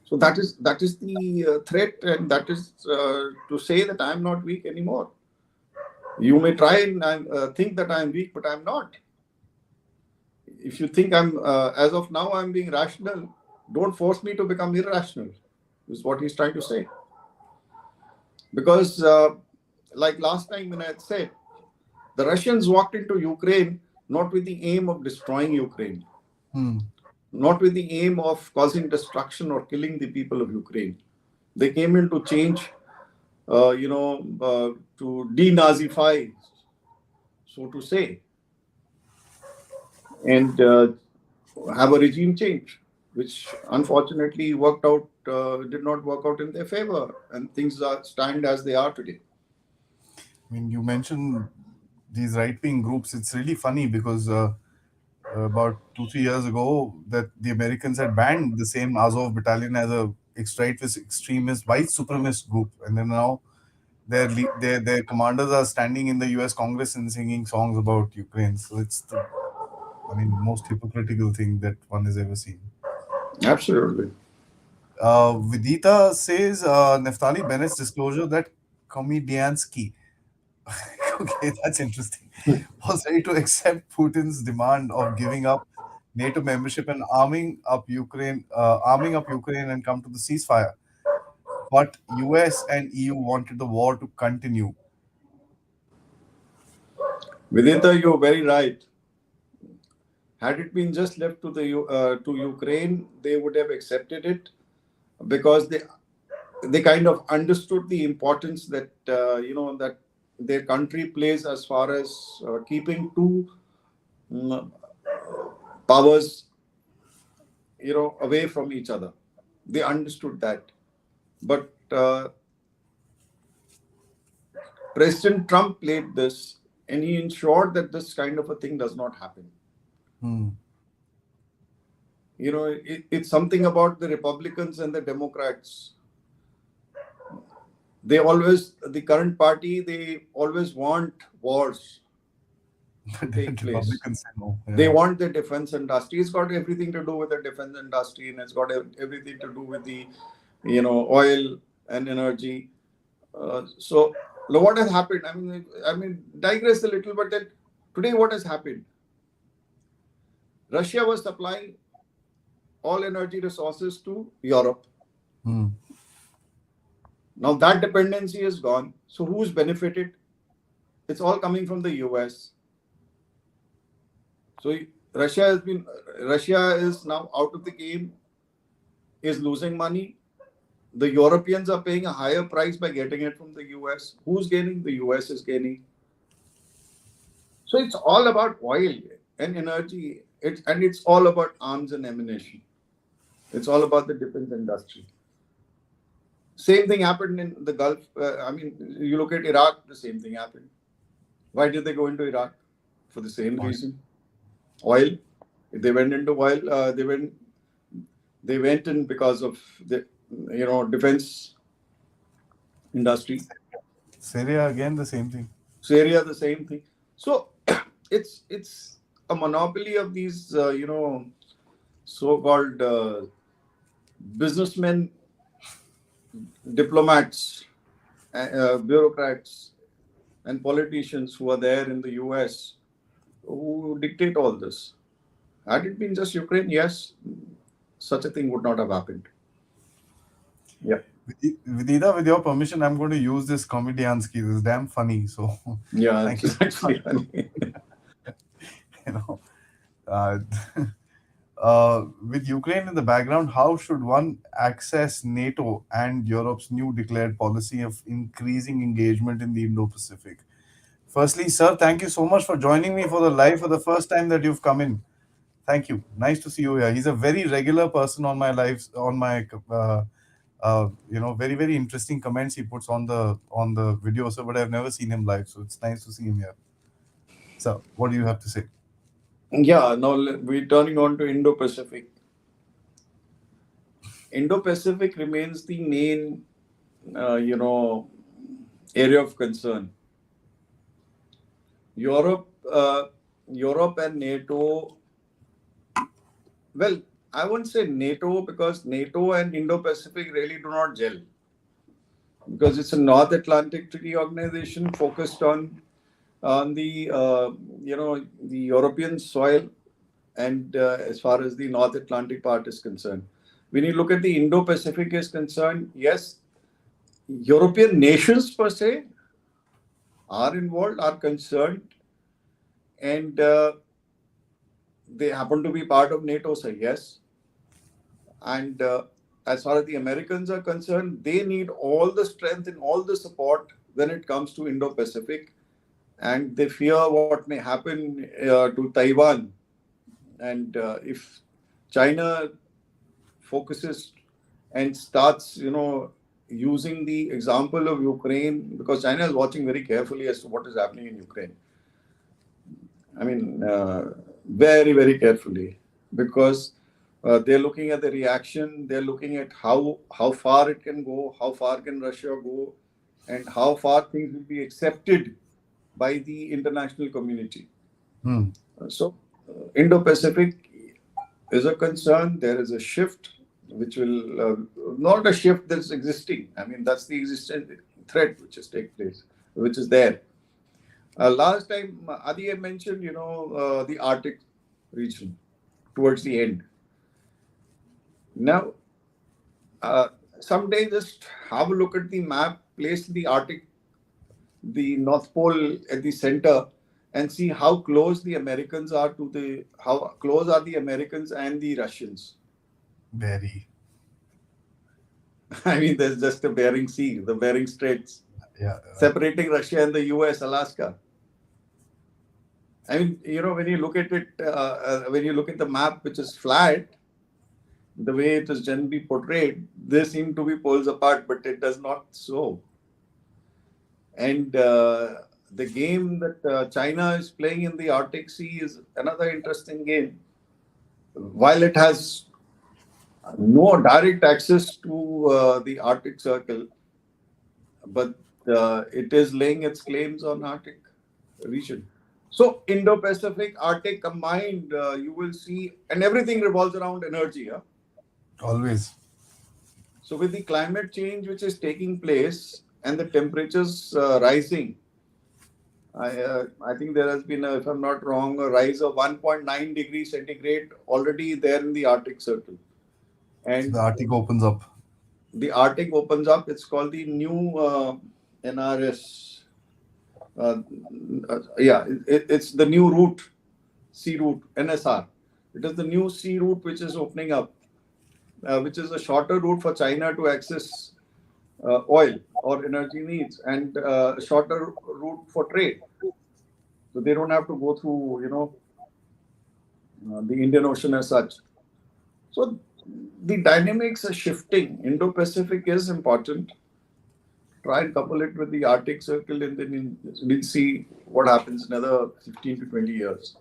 Speaker 2: So that is the threat, and that is to say that I'm not weak anymore. You may try and think that I'm weak, but I'm not. If you think I'm, as of now, I'm being rational, don't force me to become irrational, is what he's trying to say. Because, like last time when I had said, the Russians walked into Ukraine not with the aim of destroying Ukraine, not with the aim of causing destruction or killing the people of Ukraine. They came in to change, to denazify, so to say, and have a regime change, which unfortunately did not work out in their favor, and things stand as they are today.
Speaker 1: I mean, you mentioned these right-wing groups. It's really funny because about 2-3 years ago, that the Americans had banned the same Azov battalion as a right-wing extremist, white supremacist group, and then now their commanders are standing in the U.S. Congress and singing songs about Ukraine. So it's the, I mean, most hypocritical thing that one has ever seen.
Speaker 2: Absolutely.
Speaker 1: Vidita says Naftali Bennett's disclosure that Komediansky, okay, that's interesting, was ready to accept Putin's demand of giving up NATO membership and arming up Ukraine and come to the ceasefire. But US and EU wanted the war to continue.
Speaker 2: Vidita, you're very right. Had it been just left to Ukraine, they would have accepted it, because they kind of understood the importance that that their country plays, as far as keeping two mm, powers away from each other. They understood that, but President Trump played this, and he ensured that this kind of a thing does not happen.
Speaker 1: Hmm.
Speaker 2: It's something about the Republicans and the Democrats. The current party, they always want wars to take place.
Speaker 1: Republicans say no.
Speaker 2: They
Speaker 1: Yeah.
Speaker 2: want the defense industry. It's got everything to do with the defense industry, and it's got everything to do with the, oil and energy. So what has happened? I mean, digress a little, but then today what has happened? Russia was supplying all energy resources to Europe.
Speaker 1: Hmm.
Speaker 2: Now that dependency is gone. So who's benefited? It's all coming from the US. So Russia is now out of the game, is losing money. The Europeans are paying a higher price by getting it from the US. Who's gaining? The US is gaining. So it's all about oil and energy. It's all about arms and ammunition. It's all about the defense industry. Same thing happened in the Gulf. You look at Iraq, the same thing happened. Why did they go into Iraq? For the same reason. Oil. They went into oil. They went in because of the defense industry.
Speaker 1: Syria again, the same thing.
Speaker 2: Syria, the same thing. So it's a monopoly of these, so-called businessmen, diplomats, bureaucrats, and politicians who are there in the US who dictate all this. Had it been just Ukraine, yes, such a thing would not have happened. Yeah.
Speaker 1: Vidita, with your permission, I'm going to use this comedianski. This is damn funny. So,
Speaker 2: Yeah,
Speaker 1: thank you
Speaker 2: it's
Speaker 1: so much.
Speaker 2: actually funny.
Speaker 1: You know, uh, with Ukraine in the background, how should one access NATO and Europe's new declared policy of increasing engagement in the Indo-Pacific? Firstly, sir, thank you so much for joining me for the live for the first time that you've come in. Thank you. Nice to see you here. He's a very regular person on my lives, on my, very very interesting comments he puts on the video. So, but I've never seen him live, so it's nice to see him here. So, what do you have to say?
Speaker 2: Yeah, now we're turning on to Indo-Pacific. Indo-Pacific remains the main, uh, you know, area of concern. Europe, Europe and NATO. Well, I won't say NATO because NATO and Indo-Pacific really do not gel because it's a North Atlantic Treaty Organization focused on the the European soil, and as far as the North Atlantic part is concerned. When you look at the Indo-Pacific is concerned, yes, European nations per se are involved, are concerned, and they happen to be part of NATO, so yes. And as far as the Americans are concerned, they need all the strength and all the support when it comes to Indo-Pacific, and they fear what may happen to Taiwan. And if China focuses and starts, using the example of Ukraine, because China is watching very carefully as to what is happening in Ukraine. I mean, very, very carefully, because they're looking at the reaction. They're looking at how far it can go, how far can Russia go, and how far things will be accepted by the international community.
Speaker 1: Hmm.
Speaker 2: So, Indo-Pacific is a concern. There is a shift, which will not a shift that's existing. I mean, that's the existing threat which is take place, which is there. Last time, Adi had mentioned, the Arctic region towards the end. Now, someday just have a look at the map, place the Arctic, the North Pole at the center, and see how close the Americans are to how close are the Americans and the Russians.
Speaker 1: Very.
Speaker 2: I mean, there's just a Bering Sea, the Bering Straits,
Speaker 1: Yeah.
Speaker 2: separating Russia and the US, Alaska. I mean, when you look at it, when you look at the map, which is flat, the way it is generally portrayed, they seem to be poles apart, but it does not so. And the game that China is playing in the Arctic Sea is another interesting game. While it has no direct access to the Arctic Circle, but it is laying its claims on Arctic region. So Indo-Pacific, Arctic combined, you will see, and everything revolves around energy. Huh?
Speaker 1: Always.
Speaker 2: So with the climate change which is taking place and the temperatures rising, I think there has been, if I'm not wrong, a rise of 1.9 degrees centigrade already there in the Arctic Circle. And
Speaker 1: the Arctic opens up.
Speaker 2: The Arctic opens up. It's called the new NRS. It's the new route, sea route, NSR. It is the new sea route which is opening up, which is a shorter route for China to access oil or energy needs, and a shorter route for trade. So they don't have to go through, the Indian Ocean as such. So the dynamics are shifting. Indo-Pacific is important. Try and couple it with the Arctic Circle, and then we'll see what happens in another 15 to 20 years.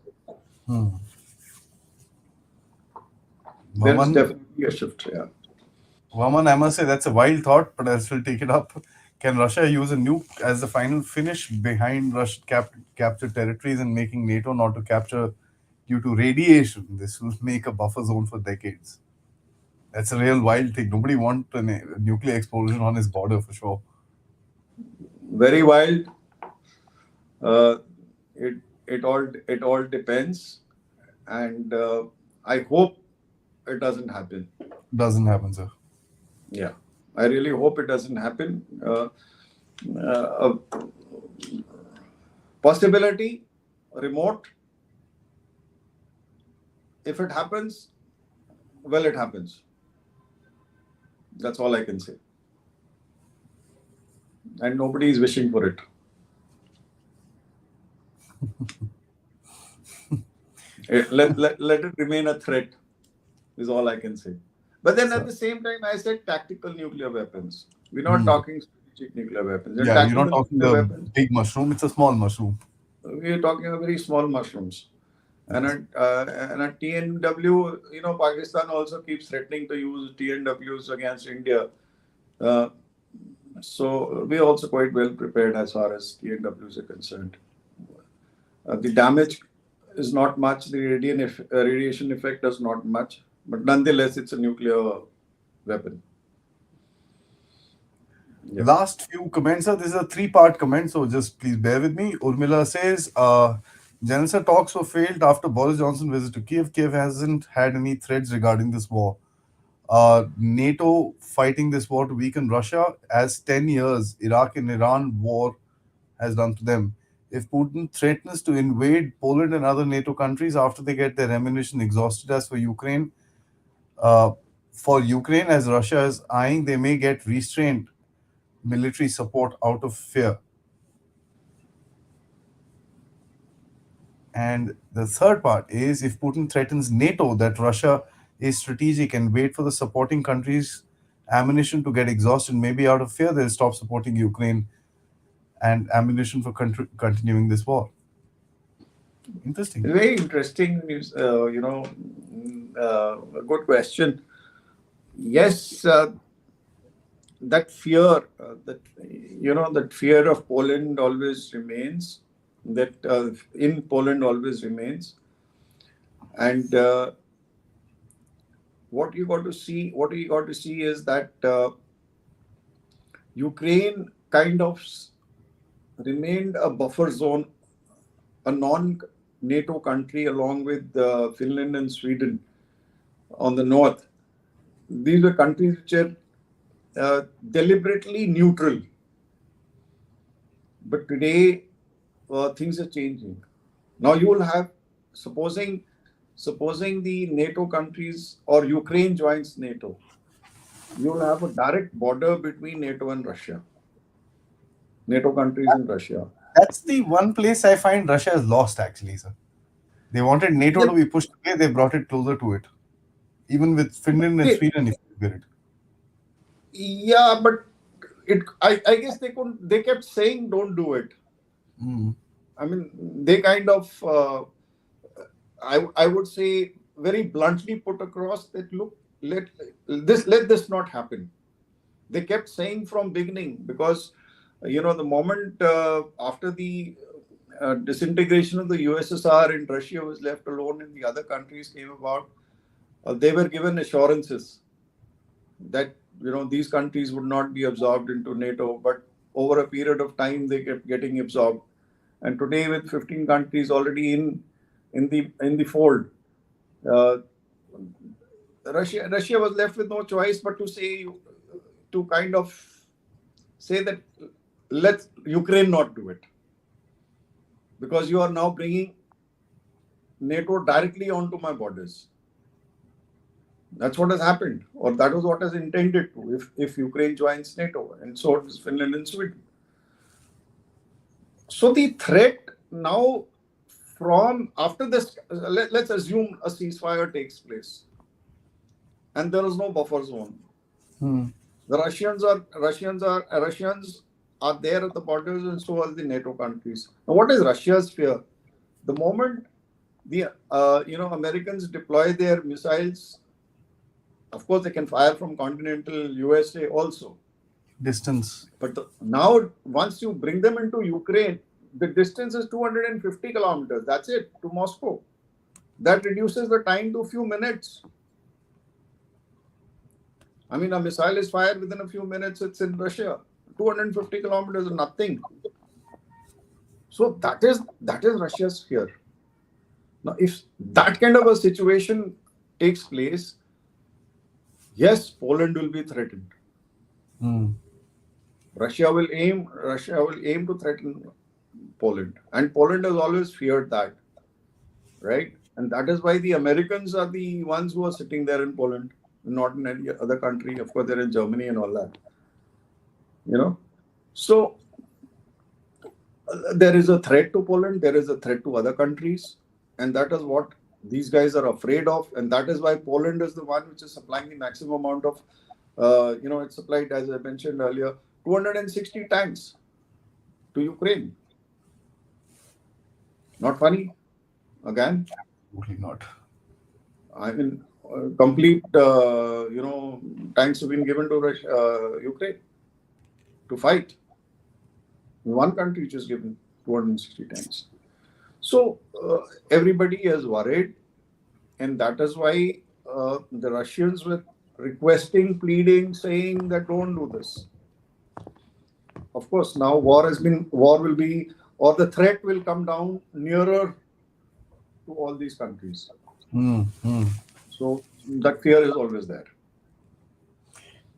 Speaker 2: There's definitely a shift, yeah.
Speaker 1: Vaman, I must say that's a wild thought, but I'll still take it up. Can Russia use a nuke as the final finish behind Russian captured territories and making NATO not to capture due to radiation? This will make a buffer zone for decades. That's a real wild thing. Nobody wants a nuclear explosion on his border for sure.
Speaker 2: Very wild. Uh, it it all depends, and I hope it doesn't happen.
Speaker 1: Doesn't happen, sir.
Speaker 2: Yeah, I really hope it doesn't happen. A possibility, remote. If it happens, well, it happens. That's all I can say. And nobody is wishing for it. Let it remain a threat, is all I can say. But then at
Speaker 1: So,
Speaker 2: the same time, I said tactical nuclear weapons. We're not talking strategic nuclear weapons. And
Speaker 1: yeah, you're not
Speaker 2: tactical
Speaker 1: talking
Speaker 2: nuclear
Speaker 1: the
Speaker 2: weapons,
Speaker 1: big mushroom, it's a small mushroom.
Speaker 2: we're talking about very small mushrooms.
Speaker 1: Yes.
Speaker 2: And a TNW, Pakistan also keeps threatening to use TNWs against India. Uh, so we're also quite well prepared as far as TNWs are concerned. The damage is not much. The radiation effect is not much, but nonetheless, it's a nuclear weapon. Yeah.
Speaker 1: Last few comments, sir. This is a three-part comment, so just please bear with me. Urmila says, Jansa talks were failed after Boris Johnson visit to Kiev. Kiev hasn't had any threats regarding this war. NATO fighting this war to weaken Russia, as 10 years Iraq and Iran war has done to them. If Putin threatens to invade Poland and other NATO countries after they get their ammunition exhausted, as uh, for Ukraine, as Russia is eyeing, they may get restrained military support out of fear. And the third part is if Putin threatens NATO that Russia is strategic and wait for the supporting countries' ammunition to get exhausted, maybe out of fear, they'll stop supporting Ukraine and ammunition for continuing this war. Interesting.
Speaker 2: Very interesting. A good question. Yes, that fear, that fear of Poland always remains. That in Poland always remains, and what you got to see is that Ukraine kind of remained a buffer zone, a non-NATO country along with Finland and Sweden on the north. These are countries which are deliberately neutral. But today, things are changing. Now you will have, supposing the NATO countries or Ukraine joins NATO, you will have a direct border between NATO and Russia. NATO countries and Russia.
Speaker 1: That's the one place I find Russia has lost, actually, sir. They wanted NATO to be pushed away, they brought it closer to it. Even with Finland and
Speaker 2: Yeah,
Speaker 1: Sweden, if you get it.
Speaker 2: yeah, but I guess they kept saying don't do it.
Speaker 1: Mm.
Speaker 2: I mean, they kind of, I would say, very bluntly put across that look, let this not happen. They kept saying from beginning because, the moment after the disintegration of the USSR and Russia was left alone and the other countries came about, they were given assurances that these countries would not be absorbed into NATO, but over a period of time they kept getting absorbed. And today, with 15 countries already in the fold, uh, Russia was left with no choice but to kind of say that let Ukraine not do it, because you are now bringing NATO directly onto my borders. That's what has happened, or that was what is intended to if Ukraine joins NATO, and so does Finland and Sweden. So the threat now from after this, let's assume a ceasefire takes place, and there is no buffer zone.
Speaker 1: Mm.
Speaker 2: The Russians are there at the borders, and so are the NATO countries. Now, what is Russia's fear? The moment the Americans deploy their missiles, of course they can fire from continental USA also.
Speaker 1: Distance.
Speaker 2: But now, once you bring them into Ukraine, the distance is 250 kilometers. That's it to Moscow. That reduces the time to a few minutes. I mean, a missile is fired within a few minutes, it's in Russia. 250 kilometers is nothing. So that is Russia's fear. Now, if that kind of a situation takes place, yes, Poland will be threatened.
Speaker 1: Hmm.
Speaker 2: Russia will aim to threaten Poland. And Poland has always feared that, right? And that is why the Americans are the ones who are sitting there in Poland, not in any other country. Of course, they're in Germany and all that, you know. So there is a threat to Poland, there is a threat to other countries, and that is what these guys are afraid of. And that is why Poland is the one which is supplying the maximum amount of, it's supplied, as I mentioned earlier, 260 tanks to Ukraine. Not funny, again.
Speaker 1: Absolutely not.
Speaker 2: I mean, complete, tanks have been given to Russia, Ukraine to fight. One country which is given 260 tanks. So everybody is worried, and that is why the Russians were requesting, pleading, saying that don't do this. Of course, now war will be, or the threat will come down nearer to all these countries.
Speaker 1: Hmm. Hmm.
Speaker 2: So that fear is always there.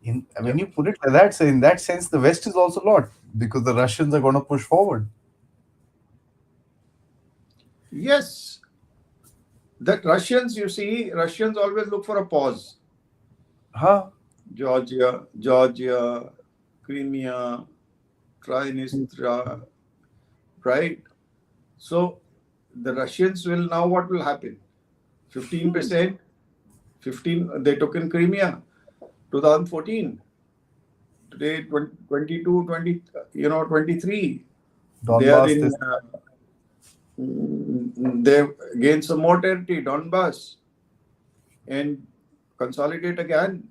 Speaker 1: When you put it like that, so in that sense, the West is also lot because the Russians are going to push forward.
Speaker 2: Yes, that Russians always look for a pause.
Speaker 1: Huh?
Speaker 2: Georgia, Crimea, Transnistria, right? So the Russians will now, what will happen? 15%, 15 they took in Crimea, 2014. Today 22, 20, 23. They are
Speaker 1: Donbass,
Speaker 2: in.
Speaker 1: this.
Speaker 2: They gain some more territory, Donbass, and consolidate again.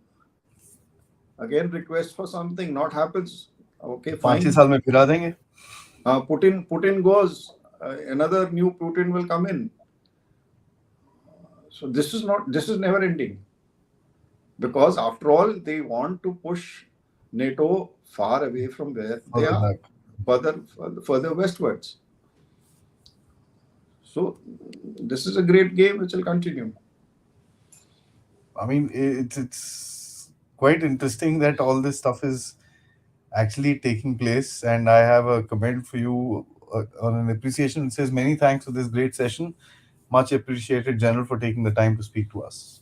Speaker 2: Again, request for something, not happens. Okay,
Speaker 1: 5-6
Speaker 2: fine.
Speaker 1: साल में फिरा देंगे.
Speaker 2: Putin goes. Another new Putin will come in. So this is never ending, because after all they want to push NATO far away from where they
Speaker 1: Further
Speaker 2: are,
Speaker 1: back.
Speaker 2: further westwards. So this is a great game which will continue.
Speaker 1: I mean, it's quite interesting that all this stuff is actually taking place. And I have a comment for you on an appreciation. It says, many thanks for this great session. Much appreciated, General, for taking the time to speak to us.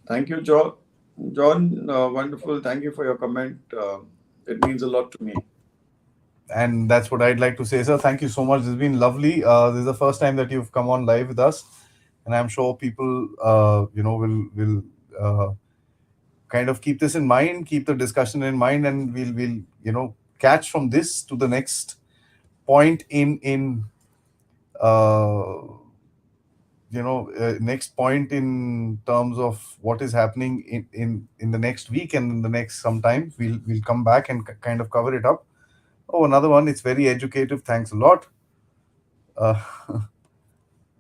Speaker 2: Thank you, John. Wonderful. Thank you for your comment. It means a lot to me.
Speaker 1: And that's what I'd like to say, sir. Thank you so much. This has been lovely. This is the first time that you've come on live with us, and I'm sure people, will kind of keep this in mind, keep the discussion in mind, and we'll catch from this to the next point in uh, next point in terms of what is happening in the next week and in the next sometime. We'll come back and kind of cover it up. Oh, another one. It's very educative. Thanks a lot. Uh,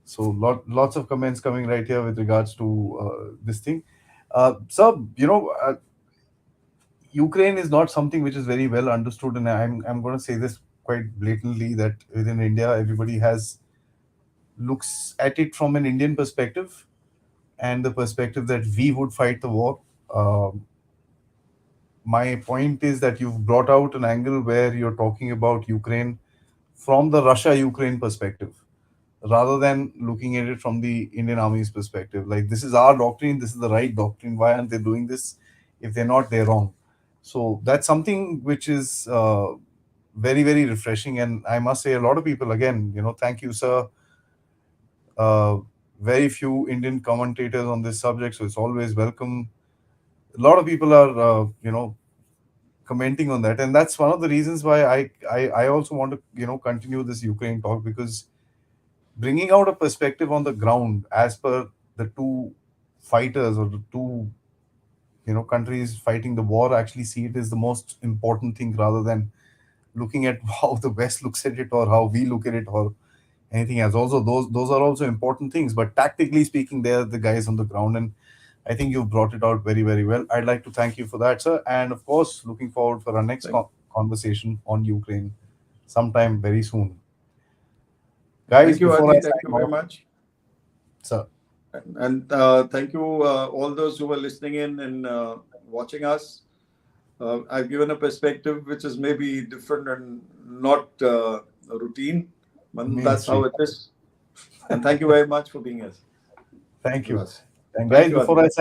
Speaker 1: so lots of comments coming right here with regards to this thing. So Ukraine is not something which is very well understood, and I'm going to say this quite blatantly that within India, everybody has looks at it from an Indian perspective and the perspective that we would fight the war. My point is that you've brought out an angle where you're talking about Ukraine from the Russia-Ukraine perspective, rather than looking at it from the Indian Army's perspective. Like, this is our doctrine, this is the right doctrine. Why aren't they doing this? If they're not, they're wrong. So that's something which is very, very refreshing. And I must say, a lot of people, again, thank you, sir. Uh, Very few Indian commentators on this subject, so it's always welcome. A lot of people are, commenting on that, and that's one of the reasons why I also want to continue this Ukraine talk, because bringing out a perspective on the ground as per the two fighters or the two countries fighting the war actually see it as the most important thing, rather than looking at how the West looks at it or how we look at it or anything else. Also, those are also important things, but tactically speaking, they're the guys on the ground, and I think you've brought it out very, very well. I'd like to thank you for that, sir, and of course, looking forward for our next
Speaker 2: Thank,
Speaker 1: conversation on Ukraine sometime very soon. Guys,
Speaker 2: thank you,
Speaker 1: before I
Speaker 2: Adi. Thank you
Speaker 1: sign
Speaker 2: very
Speaker 1: off,
Speaker 2: much.
Speaker 1: sir,
Speaker 2: And thank you, all those who were listening in and watching us. I've given a perspective which is maybe different and not a routine, but that's how
Speaker 1: mainstream.
Speaker 2: it is. And thank you very much for being here
Speaker 1: Thank
Speaker 2: with
Speaker 1: you.
Speaker 2: us.
Speaker 1: And
Speaker 2: Thank
Speaker 1: guys,
Speaker 2: you, Adi.
Speaker 1: before I
Speaker 2: Thank you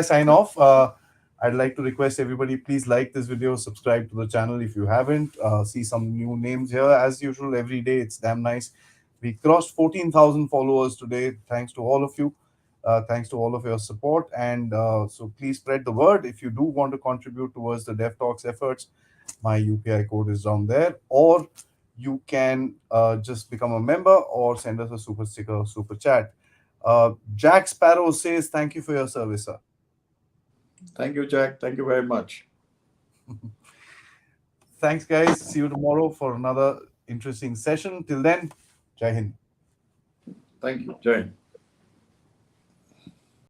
Speaker 1: sign
Speaker 2: very much.
Speaker 1: off, I'd like to request everybody, please like this video, subscribe to the channel if you haven't. See some new names here as usual every day. It's damn nice. We crossed 14,000 followers today. Thanks to all of you. Thanks to all of your support. And so please spread the word. If you do want to contribute towards the Dev Talks efforts, my UPI code is down there. Or you can just become a member or send us a super sticker or super chat. Jack Sparrow says, thank you for your service, sir.
Speaker 2: Thank you, Jack. Thank you very much.
Speaker 1: Thanks, guys. See you tomorrow for another interesting session. Till then, Jai Hind.
Speaker 2: Thank you, Jane.